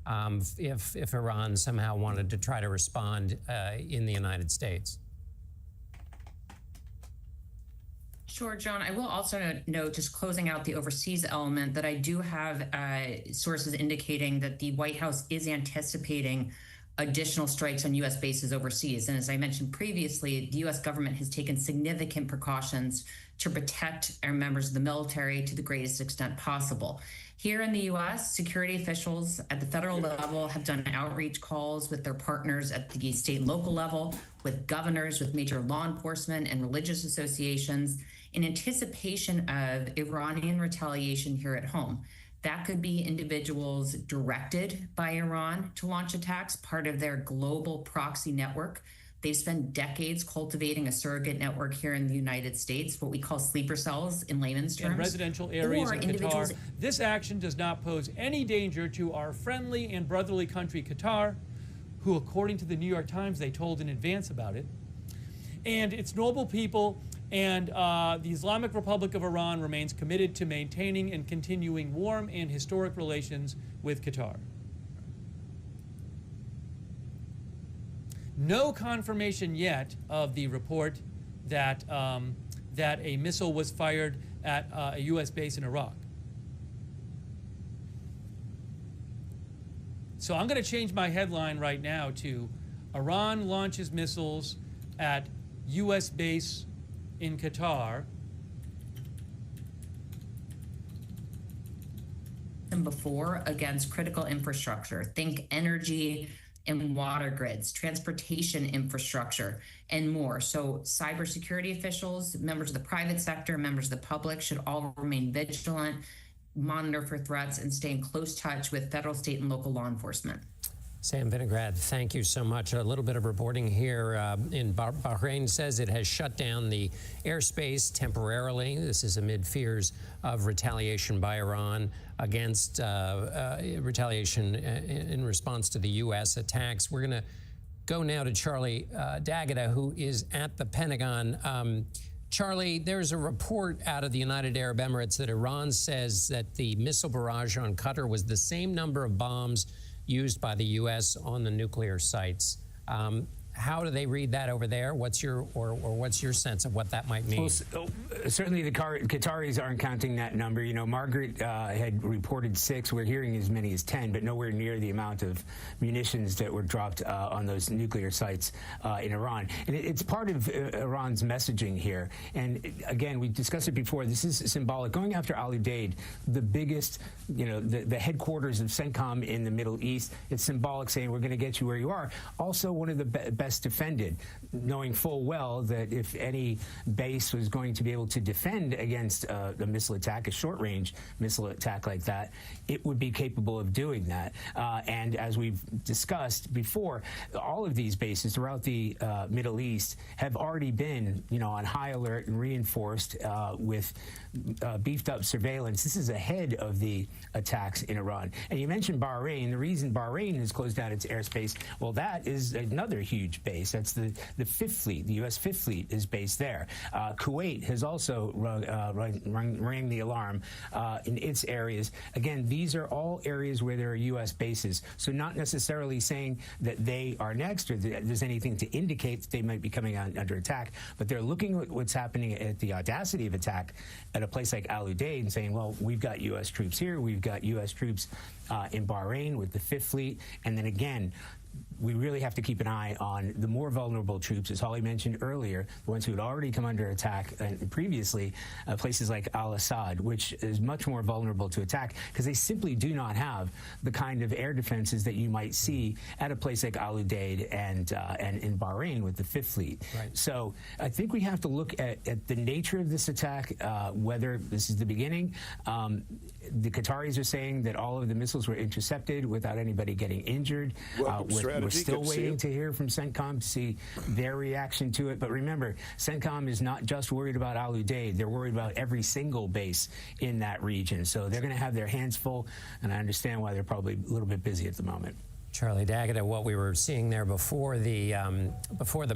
if Iran somehow wanted to try to respond in the United States? Sure, John. I will also note, just closing out the overseas element, that I do have sources indicating that the White House is anticipating additional strikes on U.S. bases overseas. And as I mentioned previously, the U.S. government has taken significant precautions to protect our members of the military to the greatest extent possible. Here in the U.S., security officials at the federal level have done outreach calls with their partners at the state and local level, with governors, with major law enforcement and religious associations, in anticipation of Iranian retaliation here at home. That could be individuals directed by Iran to launch attacks, part of their global proxy network. They've spent decades cultivating a surrogate network here in the United States, what we call sleeper cells in layman's terms. In residential areas in Qatar. This action does not pose any danger to our friendly and brotherly country, Qatar, who, according to the New York Times, they told in advance about it, and its noble people. And the Islamic Republic of Iran remains committed to maintaining and continuing warm and historic relations with Qatar. No confirmation yet of the report that, that a missile was fired at a U.S. base in Iraq. So I'm going to change my headline right now to Iran launches missiles at U.S. base in Qatar. And before, against critical infrastructure, think energy and water grids, transportation infrastructure, and more. So cybersecurity officials, members of the private sector, members of the public should all remain vigilant, monitor for threats, and stay in close touch with federal, state, and local law enforcement. Sam Vinograd, thank you so much. A little bit of reporting here in Bahrain says it has shut down the airspace temporarily. This is amid fears of retaliation by Iran against retaliation in response to the U.S. attacks. We're going to go now to Charlie D'Agata, who is at the Pentagon. Charlie, there's a report out of the United Arab Emirates that Iran says that the missile barrage on Qatar was the same number of bombs used by the U.S. on the nuclear sites. How do they read that over there? What's your what's your sense of what that might mean? Well, certainly the Qataris aren't counting that number. You know, Margaret had reported 6. We're hearing as many as 10, but nowhere near the amount of munitions that were dropped on those nuclear sites in Iran. And it's part of Iran's messaging here. And again, we discussed it before. This is symbolic. Going after Al Udeid, the biggest, you know, the headquarters of CENTCOM in the Middle East. It's symbolic, saying we're going to get you where you are. Also, one of the best defended, knowing full well that if any base was going to be able to defend against a missile attack, a short-range missile attack like that, it would be capable of doing that. And as we've discussed before, all of these bases throughout the Middle East have already been, you know, on high alert and reinforced with beefed up surveillance. This is ahead of the attacks in Iran. And you mentioned Bahrain. The reason Bahrain has closed down its airspace, well, that is another huge base. That's the Fifth Fleet. The U.S. Fifth Fleet is based there. Kuwait has also rang the alarm in its areas. Again, these are all areas where there are U.S. bases. So not necessarily saying that they are next or that there's anything to indicate that they might be coming under attack, but they're looking at what's happening at the audacity of attack at a place like Al Udeid and saying, well, we've got U.S. troops here, we've got U.S. troops in Bahrain with the Fifth Fleet, and then again, we really have to keep an eye on the more vulnerable troops, as Holly mentioned earlier, the ones who had already come under attack previously, places like Al-Assad, which is much more vulnerable to attack because they simply do not have the kind of air defenses that you might see at a place like Al Udeid and in Bahrain with the Fifth Fleet. Right. So I think we have to look at the nature of this attack, whether this is the beginning. The Qataris are saying that all of the missiles were intercepted without anybody getting injured. We're still waiting to hear from CENTCOM to see their reaction to it. But remember, CENTCOM is not just worried about Al Udeid. They're worried about every single base in that region. So they're going to have their hands full, and I understand why they're probably a little bit busy at the moment. Charlie D'Agata, what we were seeing there before the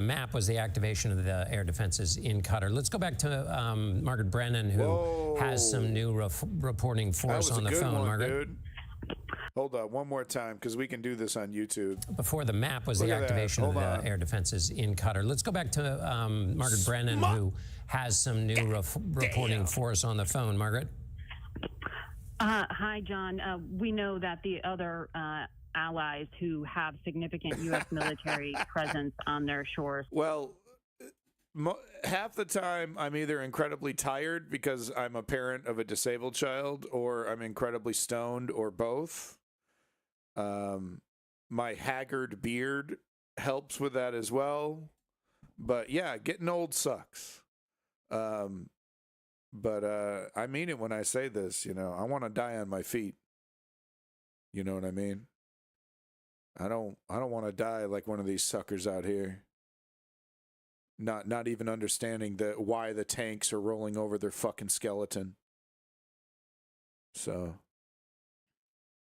map was the activation of the air defenses in Qatar. Let's go back to Margaret Brennan, who has some new reporting for us on the phone. Margaret. Dude. Hold on one more time, because we can do this on YouTube. Before the map was Look the at that. activation of Hold the on. air defenses in Qatar. Let's go back to Margaret Brennan, who has some new reporting for us on the phone. Margaret? Hi, John. We know that the other allies who have significant U.S. military presence on their shores. Well, half the time I'm either incredibly tired because I'm a parent of a disabled child, or I'm incredibly stoned, or both. My haggard beard helps with that as well. But yeah, getting old sucks. But I mean it when I say this, you know, I want to die on my feet. You know what I mean? I don't want to die like one of these suckers out here. Not even understanding why the tanks are rolling over their fucking skeleton. So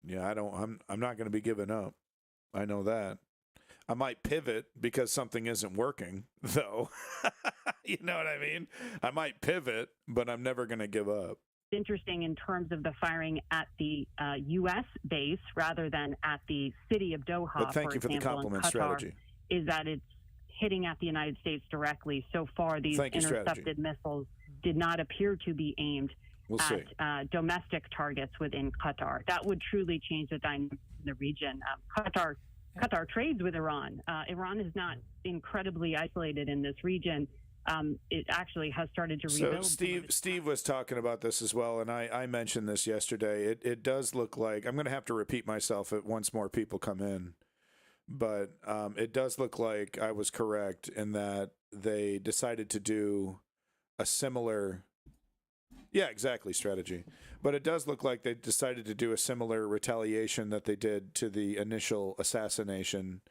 yeah, I'm not going to be giving up. I know that. I might pivot because something isn't working, though. You know what I mean? I might pivot, but I'm never going to give up. Interesting in terms of the firing at the U.S. base rather than at the city of Doha, But thank you for the compliment strategy. Is that it's hitting at the United States directly. So far, these intercepted missiles did not appear to be aimed at domestic targets within Qatar. That would truly change the dynamic in the region. Qatar trades with Iran. Iran is not incredibly isolated in this region. It actually has started to rebuild. So Steve was talking about this as well, and I mentioned this yesterday. It does look like, I'm going to have to repeat myself once more people come in, but it does look like I was correct in that they decided to do a similar, strategy. But it does look like they decided to do a similar retaliation that they did to the initial assassination,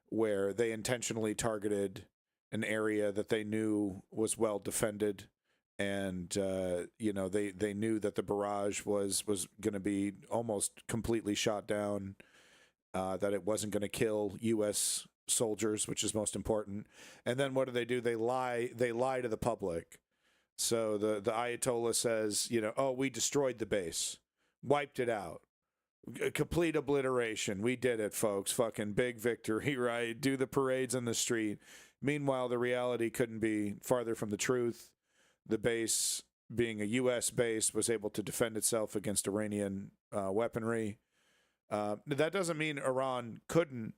where they intentionally targeted an area that they knew was well defended, and they knew that the barrage was going to be almost completely shot down, that it wasn't going to kill U.S. soldiers, which is most important. And then what do? They lie to the public. So the Ayatollah says, we destroyed the base, wiped it out. A complete obliteration. We did it, folks. Fucking big victory, right? Do the parades on the street. Meanwhile, the reality couldn't be farther from the truth. The base, being a U.S. base, was able to defend itself against Iranian weaponry. That doesn't mean Iran couldn't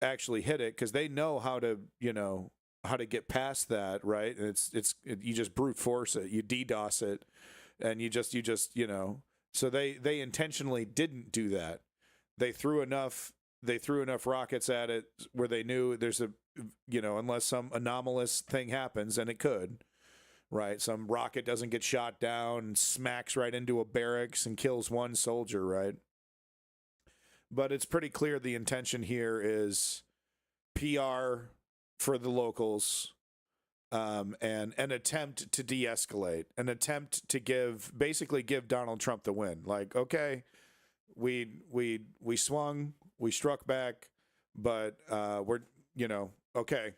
actually hit it, because they know how to get past that, right? And you just brute force it, you DDoS it, and you just So they intentionally didn't do that. They threw enough rockets at it where they knew there's unless some anomalous thing happens, and it could, right? Some rocket doesn't get shot down and smacks right into a barracks and kills one soldier, right? But it's pretty clear the intention here is PR for the locals, and an attempt to de-escalate, an attempt to give Donald Trump the win. Like, okay, we swung, we struck back, but we're okay,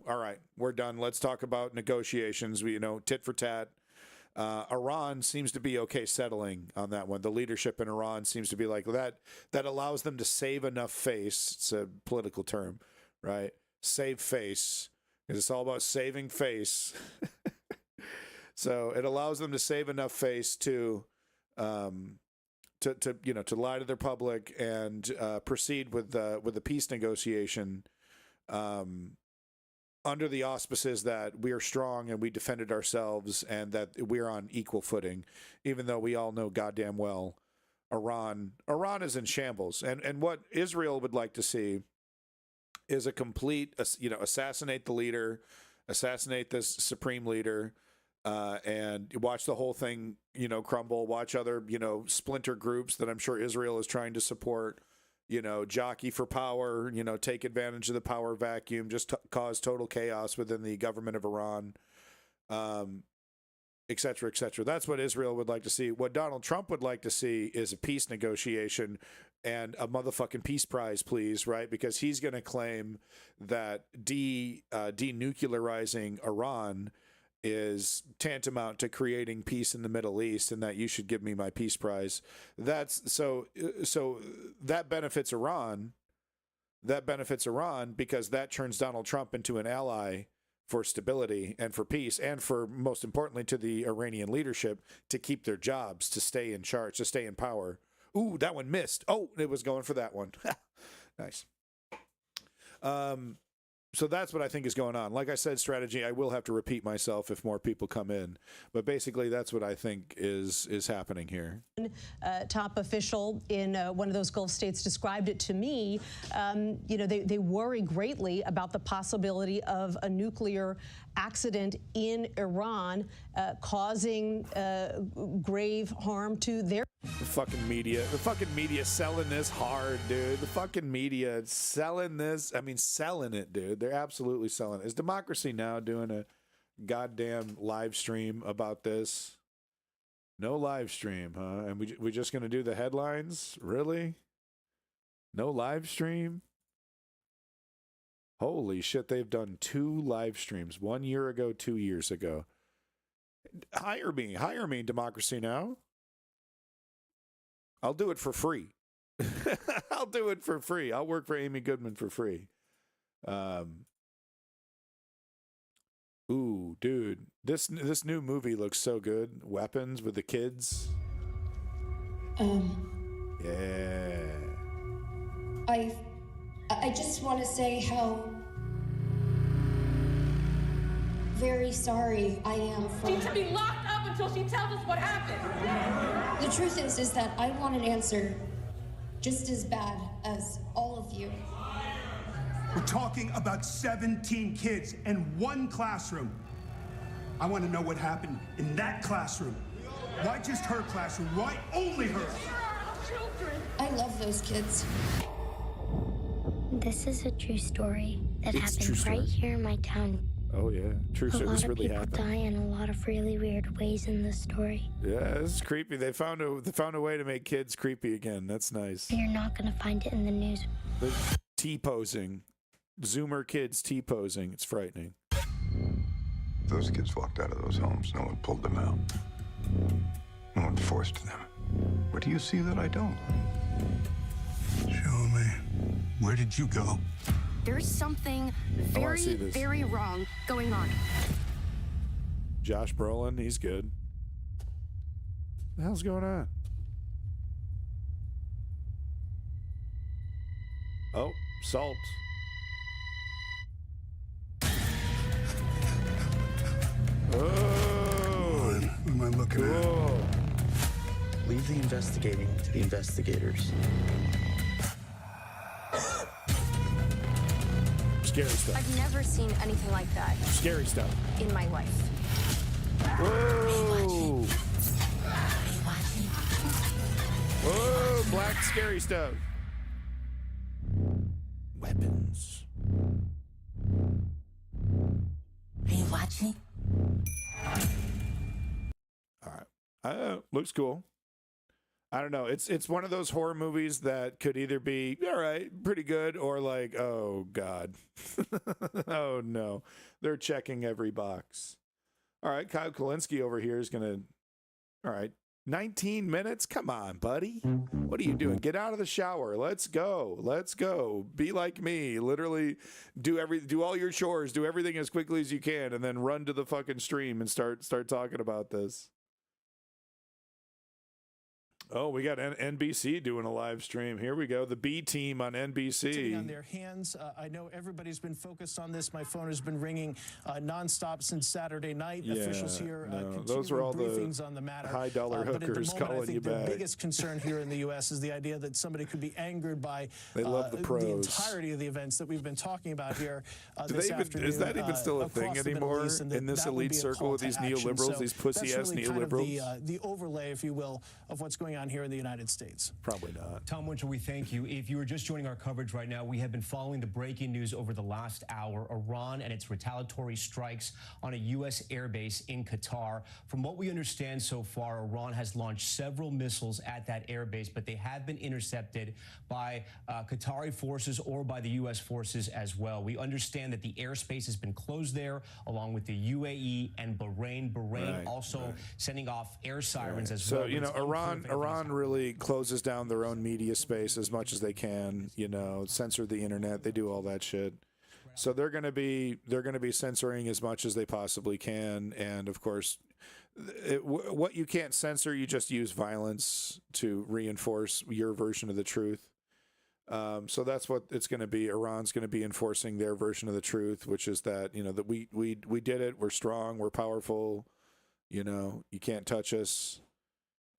all right, we're done. Let's talk about negotiations. We tit for tat. Iran seems to be okay settling on that one. The leadership in Iran seems to be like that. That allows them to save enough face. It's a political term, right? Save face, because it's all about saving face. So it allows them to save enough face to lie to their public and proceed with the peace negotiation, under the auspices that we are strong and we defended ourselves and that we're on equal footing, even though we all know goddamn well Iran is in shambles. And what Israel would like to see is a complete, assassinate the leader, assassinate this supreme leader, and watch the whole thing, crumble, watch other, splinter groups that I'm sure Israel is trying to support, jockey for power, take advantage of the power vacuum, just cause total chaos within the government of Iran, et cetera, et cetera. That's what Israel would like to see. What Donald Trump would like to see is a peace negotiation and a motherfucking peace prize, please, right? Because he's going to claim that denuclearizing Iran is tantamount to creating peace in the Middle East, and that you should give me my peace prize. That's so that benefits Iran. That benefits Iran because that turns Donald Trump into an ally for stability and for peace, and for, most importantly, to the Iranian leadership to keep their jobs, to stay in charge, to stay in power. Ooh, that one missed. Oh, it was going for that one. Nice. So that's what I think is going on. Like I said, strategy, I will have to repeat myself if more people come in. But basically, that's what I think is happening here. Top official in one of those Gulf states described it to me. They worry greatly about the possibility of a nuclear accident in Iran causing grave harm to their... The fucking media selling this hard, dude. The fucking media selling this. I mean, selling it, dude. They're absolutely selling it. Is Democracy Now! Doing a goddamn live stream about this? No live stream, huh? And we just gonna do the headlines? Really? No live stream? Holy shit, they've done 2 live streams. 1 year ago, 2 years ago. Hire me, Democracy Now! I'll do it for free. I'll do it for free. I'll work for Amy Goodman for free. Ooh, dude, this new movie looks so good. Weapons with the kids. Yeah. I just want to say how very sorry I am for... She should be locked up until she tells us what happened. The truth is that I want an answer just as bad as all of you. We're talking about 17 kids in one classroom. I want to know what happened in that classroom. Why just her classroom? Why only her? I love those kids. This is a true story that happened right here in my town. Oh yeah, true story. This really happened. A lot of people die in a lot of really weird ways in this story. Yeah, this is creepy. They found a way to make kids creepy again. That's nice. You're not gonna find it in the news. The T-posing, Zoomer kids T-posing. It's frightening. Those kids walked out of those homes. No one pulled them out. No one forced them. What do you see that I don't? Show me. Where did you go? There's something very wrong going on. Josh Brolin, he's good. What the hell's going on? Oh, salt. Oh, what am I looking at? Leave the investigating to the investigators. Scary stuff. I've never seen anything like that. Scary stuff. In my life. Whoa! Whoa, black scary stuff. Weapons. Are you watching? All right. Looks cool. I don't know. It's one of those horror movies that could either be all right, pretty good, or like, oh God, oh no, they're checking every box. All right, Kyle Kulinski over here is gonna. All right, 19 minutes. Come on, buddy. What are you doing? Get out of the shower. Let's go. Let's go. Be like me. Literally, do all your chores. Do everything as quickly as you can, and then run to the fucking stream and start talking about this. Oh, we got NBC doing a live stream. Here we go. The B team on NBC. On their hands. I know everybody's been focused on this. My phone has been ringing nonstop since Saturday night. Yeah, Officials here those are all briefings on the matter. High dollar hookers calling you back. The biggest concern here in the U.S. is the idea that somebody could be angered by they love the pros. The entirety of the events that we've been talking about here this afternoon. Is that even still a thing anymore in this elite circle with these neoliberals, these pussy-ass neoliberals? The overlay, if you will, of what's going on on here in the United States. Probably not. Tom Winchell, we thank you. If you are just joining our coverage right now, we have been following the breaking news over the last hour. Iran and its retaliatory strikes on a U.S. airbase in Qatar. From what we understand so far, Iran has launched several missiles at that airbase, but they have been intercepted by Qatari forces or by the U.S. forces as well. We understand that the airspace has been closed there, along with the UAE and Bahrain. Bahrain also sending off air sirens as well. So, you know, Iran really closes down their own media space as much as they can, you know, censor the internet. They do all that shit. So they're going to be censoring as much as they possibly can. And of course, what you can't censor, you just use violence to reinforce your version of the truth. So that's what it's going to be. Iran's going to be enforcing their version of the truth, which is that, you know, that we did it. We're strong. We're powerful. You know, you can't touch us.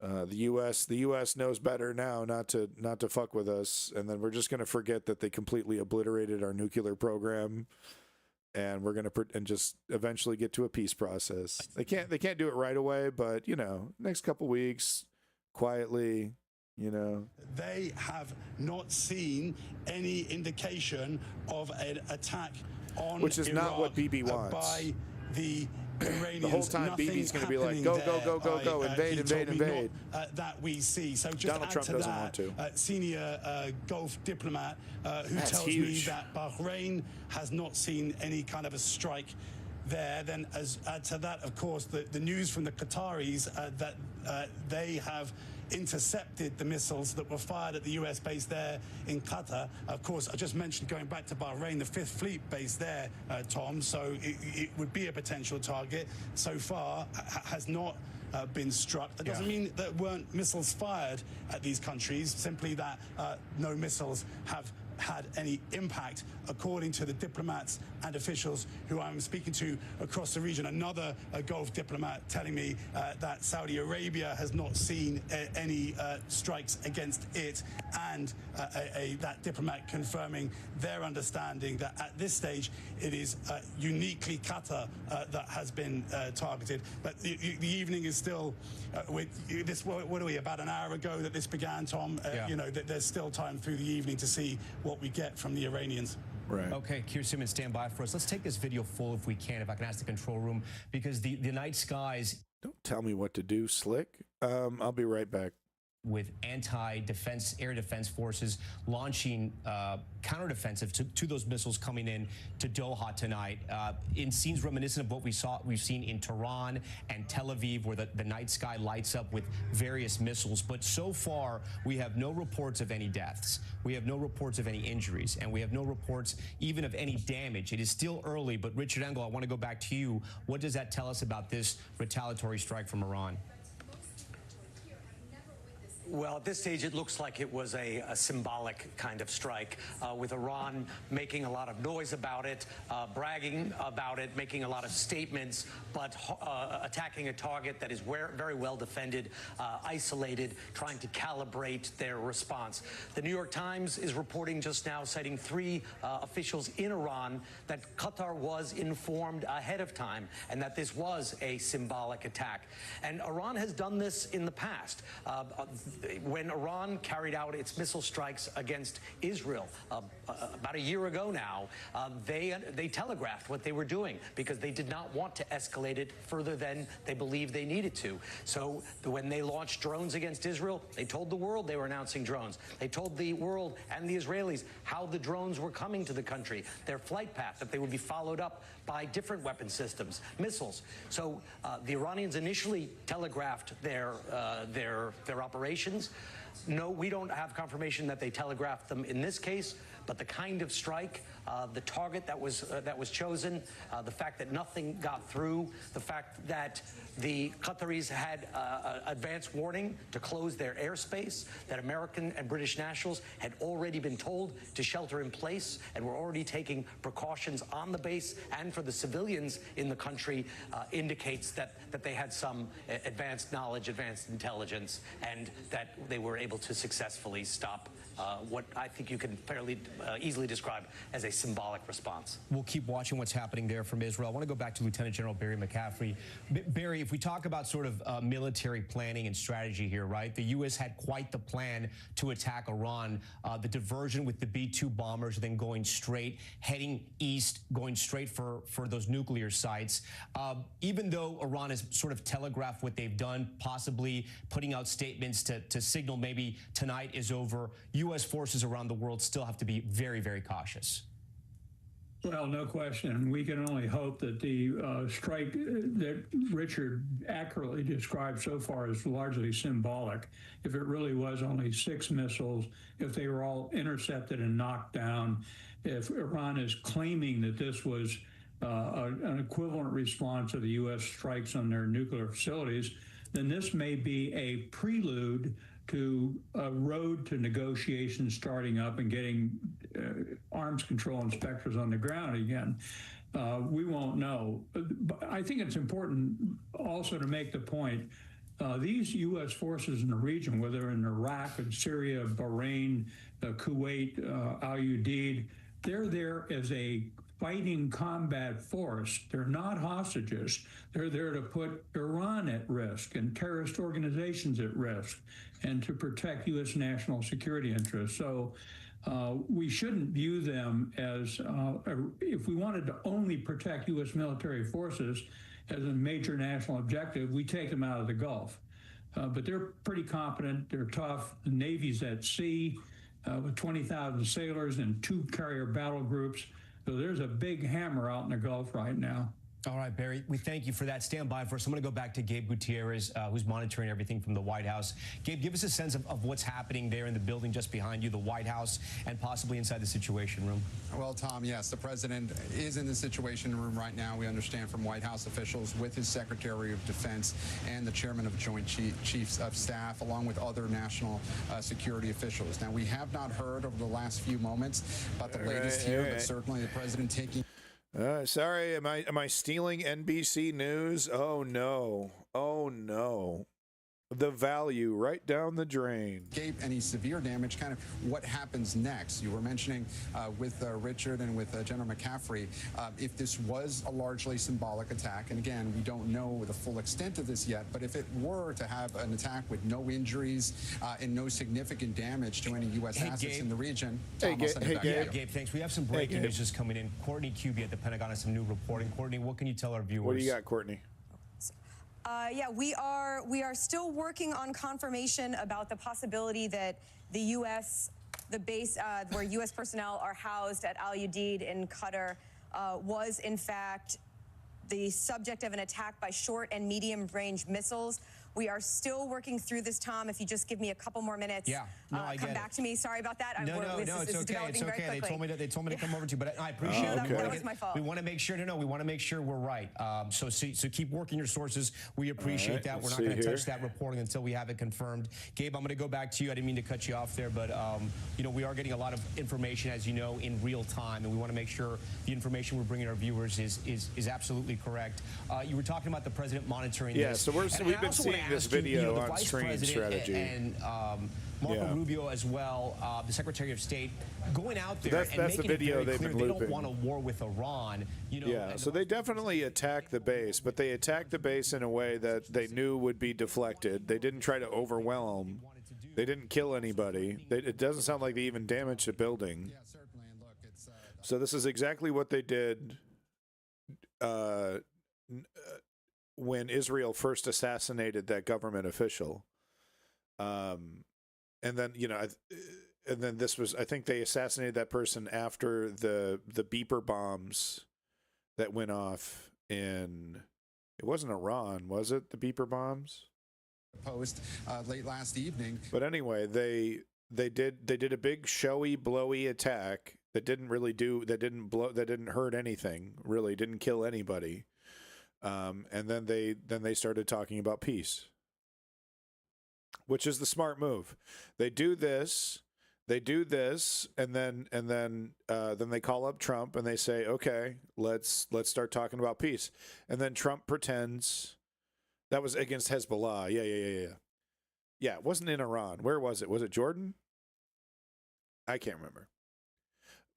The U.S. knows better now not to fuck with us, and then we're just going to forget that they completely obliterated our nuclear program, and we're going to just eventually get to a peace process. They can't do it right away, but you know, next couple weeks, quietly, you know. They have not seen any indication of an attack on which is Iraq not what Bibi wants. By the Iranians. The whole time Bibi's going to be like, go, invade, invade. That we see. So just Donald add Trump to doesn't that, want to. Senior Gulf diplomat who That's tells huge. me that Bahrain has not seen any kind of a strike there. Then add to that, of course, the news from the Qataris that they have intercepted the missiles that were fired at the U.S. base there in Qatar. Of course, I just mentioned, going back to Bahrain, the 5th Fleet base there, Tom, so it would be a potential target. So far, has not been struck. That doesn't mean there weren't missiles fired at these countries, simply that no missiles have had any impact, according to the diplomats and officials who I'm speaking to across the region. Another Gulf diplomat telling me that Saudi Arabia has not seen any strikes against it, and that diplomat confirming their understanding that at this stage it is uniquely Qatar that has been targeted. But the evening is still, what are we, about an hour ago that this began, Tom? You know, there's still time through the evening to see what we get from the Iranians. Right. Okay, Keir Simmons, stand by for us. Let's take this video full if we can, if I can ask the control room, because the night skies... Don't tell me what to do, Slick. I'll be right back. With anti-defense, air defense forces launching counteroffensive to those missiles coming in to Doha tonight, in scenes reminiscent of what we've seen in Tehran and Tel Aviv, where the night sky lights up with various missiles. But so far, we have no reports of any deaths. We have no reports of any injuries, and we have no reports even of any damage. It is still early, but Richard Engel, I want to go back to you. What does that tell us about this retaliatory strike from Iran? Well, at this stage, it looks like it was a symbolic kind of strike, with Iran making a lot of noise about it, bragging about it, making a lot of statements, but attacking a target that is very well defended, isolated, trying to calibrate their response. The New York Times is reporting just now, citing 3 officials in Iran, that Qatar was informed ahead of time and that this was a symbolic attack. And Iran has done this in the past. When Iran carried out its missile strikes against Israel about a year ago now, they telegraphed what they were doing because they did not want to escalate it further than they believed they needed to. So when they launched drones against Israel, they told the world they were announcing drones. They told the world and the Israelis how the drones were coming to the country, their flight path, that they would be followed up by different weapon systems, missiles. So the Iranians initially telegraphed their operations. No, we don't have confirmation that they telegraphed them in this case, but the kind of strike, the target that was chosen, the fact that nothing got through, the fact that the Qataris had advance warning to close their airspace, that American and British nationals had already been told to shelter in place and were already taking precautions on the base and for the civilians in the country, indicates that they had some advanced knowledge, advanced intelligence, and that they were able to successfully stop what I think you can fairly easily describe as a symbolic response. We'll keep watching what's happening there from Israel. I want to go back to Lieutenant General Barry McCaffrey. Barry, if we talk about sort of military planning and strategy here, right? The U.S. had quite the plan to attack Iran. The diversion with the B-2 bombers, then going straight, heading east, going straight for those nuclear sites. Even though Iran has sort of telegraphed what they've done, possibly putting out statements to signal maybe tonight is over, U.S. forces around the world still have to be very, very cautious. Well, no question. We can only hope that the strike that Richard accurately described so far is largely symbolic. If it really was only 6 missiles, if they were all intercepted and knocked down, if Iran is claiming that this was an equivalent response to the U.S. strikes on their nuclear facilities, then this may be a prelude to a road to negotiations starting up and getting arms control inspectors on the ground again. We won't know. But I think it's important also to make the point, these U.S. forces in the region, whether in Iraq and Syria, Bahrain, Kuwait, Al Udeid, they're there as a fighting combat force. They're not hostages. They're there to put Iran at risk and terrorist organizations at risk and to protect U.S. national security interests. So we shouldn't view them as, if we wanted to only protect U.S. military forces as a major national objective, we take them out of the Gulf. But they're pretty competent. They're tough. The Navy's at sea with 20,000 sailors and 2 carrier battle groups. So there's a big hammer out in the Gulf right now. All right, Barry, we thank you for that. Stand by for us. I'm going to go back to Gabe Gutierrez, who's monitoring everything from the White House. Gabe, give us a sense of what's happening there in the building just behind you, the White House, and possibly inside the Situation Room. Well, Tom, yes, the president is in the Situation Room right now. We understand from White House officials with his Secretary of Defense and the Chairman of Joint Chiefs of Staff, along with other national security officials. Now, we have not heard over the last few moments about the latest here, but certainly the president taking... Sorry, am I stealing NBC News? Oh no. Oh no. The value right down the drain. Any severe damage, kind of what happens next? You were mentioning with Richard and with General McCaffrey, if this was a largely symbolic attack, and again, we don't know the full extent of this yet, but if it were to have an attack with no injuries and no significant damage to any U.S. assets Gabe. In the region. Gabe, thanks. We have some breaking news just coming in. Courtney Kuby at the Pentagon has some new reporting. Courtney, what can you tell our viewers? What do you got, Courtney? Yeah, we are still working on confirmation about the possibility that the U.S., the base where U.S. personnel are housed at Al Udeid in Qatar was in fact the subject of an attack by short and medium range missiles. We are still working through this, Tom. If you just give me a couple more minutes, come back to me. Sorry about that. No, it's okay. It's okay. They told me to come over to you, but I appreciate it. That was my fault. We want to make sure. We want to make sure we're right. So keep working your sources. We appreciate that. We're not going to touch that reporting until we have it confirmed. Gabe, I'm going to go back to you. I didn't mean to cut you off there, but we are getting a lot of information, as you know, in real time, and we want to make sure the information we're bringing our viewers is absolutely correct. You were talking about the president monitoring this. So we've been seeing this video on screen strategy. And Marco Rubio as well, the Secretary of State, going out there and that's making the video it very clear been they looping. don't want a war with Iran. So they definitely attacked the base, but they attacked the base in a way that they knew would be deflected. They didn't try to overwhelm. They didn't kill anybody. It doesn't sound like they even damaged a building. Yeah, certainly. And look, it's... So this is exactly what they did when Israel first assassinated that government official. And then, and then this was, I think they assassinated that person after the beeper bombs that went off in, it wasn't Iran, was it? The beeper bombs? Post late last evening. But anyway, they did a big showy, blowy attack that didn't hurt anything, really didn't kill anybody. And then they started talking about peace, which is the smart move. They do this, and then they call up Trump and they say, okay, let's start talking about peace. And then Trump pretends that was against Hezbollah. Yeah, it wasn't in Iran. Where was it? Was it Jordan? I can't remember.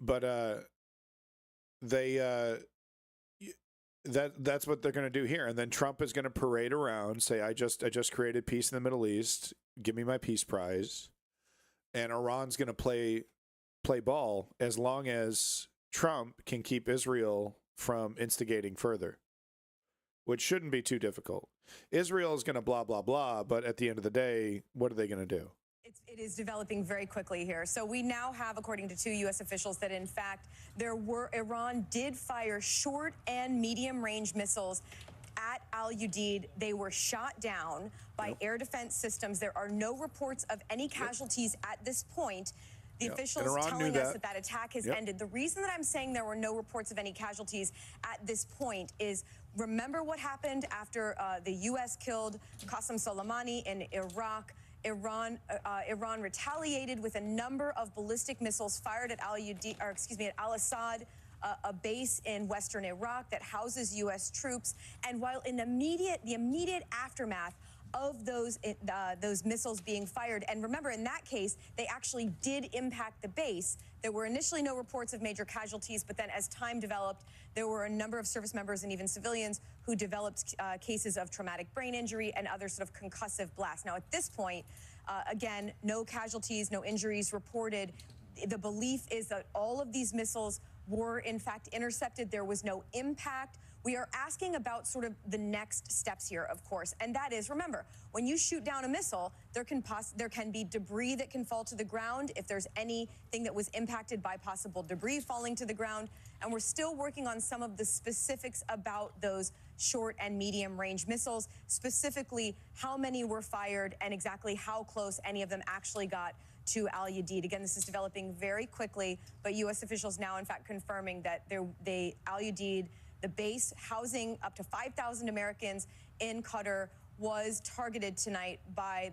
But that's what they're going to do here, and then Trump is going to parade around, say, I just created peace in the Middle East, give me my peace prize, and Iran's going to play ball as long as Trump can keep Israel from instigating further, which shouldn't be too difficult. Israel is going to blah blah blah, but at the end of the day, what are they going to do? It is developing very quickly here. So we now have, according to 2 U.S. officials, that in fact Iran did fire short and medium range missiles at Al Udeid. They were shot down by air defense systems. There are no reports of any casualties at this point. The officials telling us that attack has ended. The reason that I'm saying there were no reports of any casualties at this point is, remember what happened after the U.S. killed Qasem Soleimani in Iraq. Iran retaliated with a number of ballistic missiles fired at Al-Assad, a base in western Iraq that houses U.S. troops. And while in the immediate aftermath of those missiles being fired, and remember, in that case, they actually did impact the base. There were initially no reports of major casualties, but then as time developed, there were a number of service members and even civilians who developed cases of traumatic brain injury and other sort of concussive blasts. Now, at this point, again, no casualties, no injuries reported. The belief is that all of these missiles were, in fact, intercepted. There was no impact. We are asking about sort of the next steps here, of course, and that is, remember, when you shoot down a missile, there can be debris that can fall to the ground if there's anything that was impacted by possible debris falling to the ground, and we're still working on some of the specifics about those short and medium range missiles, specifically how many were fired and exactly how close any of them actually got to Al Udeid. Again, this is developing very quickly, but U.S. officials now, in fact, confirming that Al Udeid, the base housing up to 5,000 Americans in Qatar, was targeted tonight by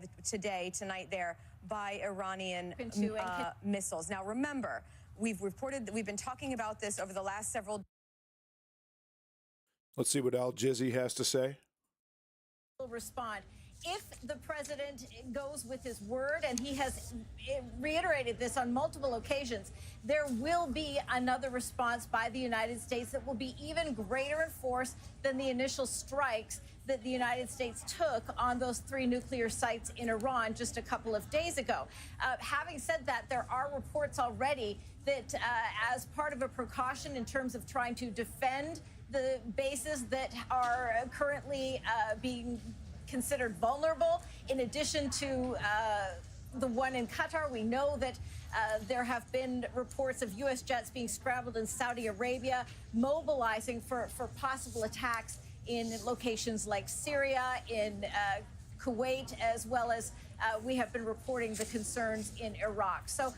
Iranian missiles. Now, remember, we've been talking about this over the last several. Let's see what Al Jizzy has to say. Respond. If the president goes with his word, and he has reiterated this on multiple occasions, there will be another response by the United States that will be even greater in force than the initial strikes that the United States took on those 3 nuclear sites in Iran just a couple of days ago. Having said that, there are reports already that as part of a precaution in terms of trying to defend the bases that are currently being considered vulnerable, in addition to the one in Qatar, we know that there have been reports of U.S. jets being scrambled in Saudi Arabia, mobilizing for possible attacks in locations like Syria, in Kuwait, as well as we have been reporting the concerns in Iraq. So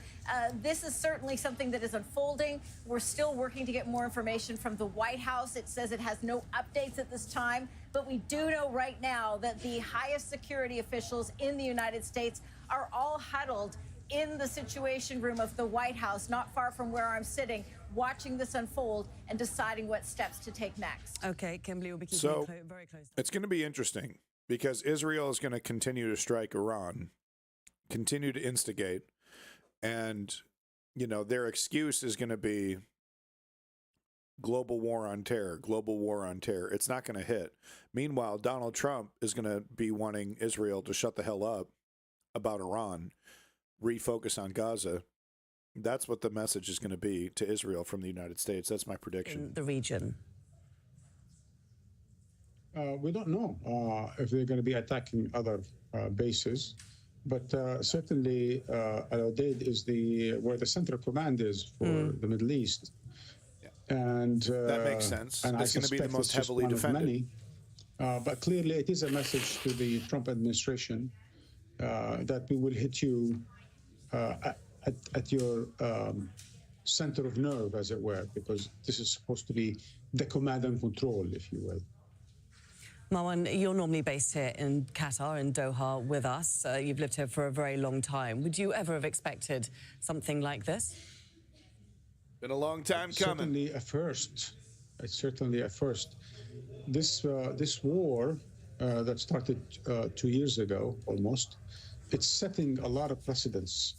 this is certainly something that is unfolding. We're still working to get more information from the White House. It says it has no updates at this time, but we do know right now that the highest security officials in the United States are all huddled in the Situation Room of the White House, not far from where I'm sitting, watching this unfold and deciding what steps to take next. Okay, Kimberly will be keeping very close. It's going to be interesting, because Israel is going to continue to strike Iran, continue to instigate, and, you know, their excuse is going to be global war on terror, global war on terror. It's not going to hit. Meanwhile, Donald Trump is going to be wanting Israel to shut the hell up about Iran, refocus on Gaza. That's what the message is going to be to Israel from the United States. That's my prediction. In the region. We don't know if they're going to be attacking other bases, but certainly Al Udeid is where the central command is for the Middle East, and that makes sense. And it's going to be the most heavily defended. But clearly, it is a message to the Trump administration that we will hit you at your center of nerve, as it were, because this is supposed to be the command and control, if you will. Marwan, you're normally based here in Qatar, in Doha, with us. You've lived here for a very long time. Would you ever have expected something like this? Been a long time coming. Certainly a first. It's certainly a first. This war that started 2 years ago, almost, it's setting a lot of precedents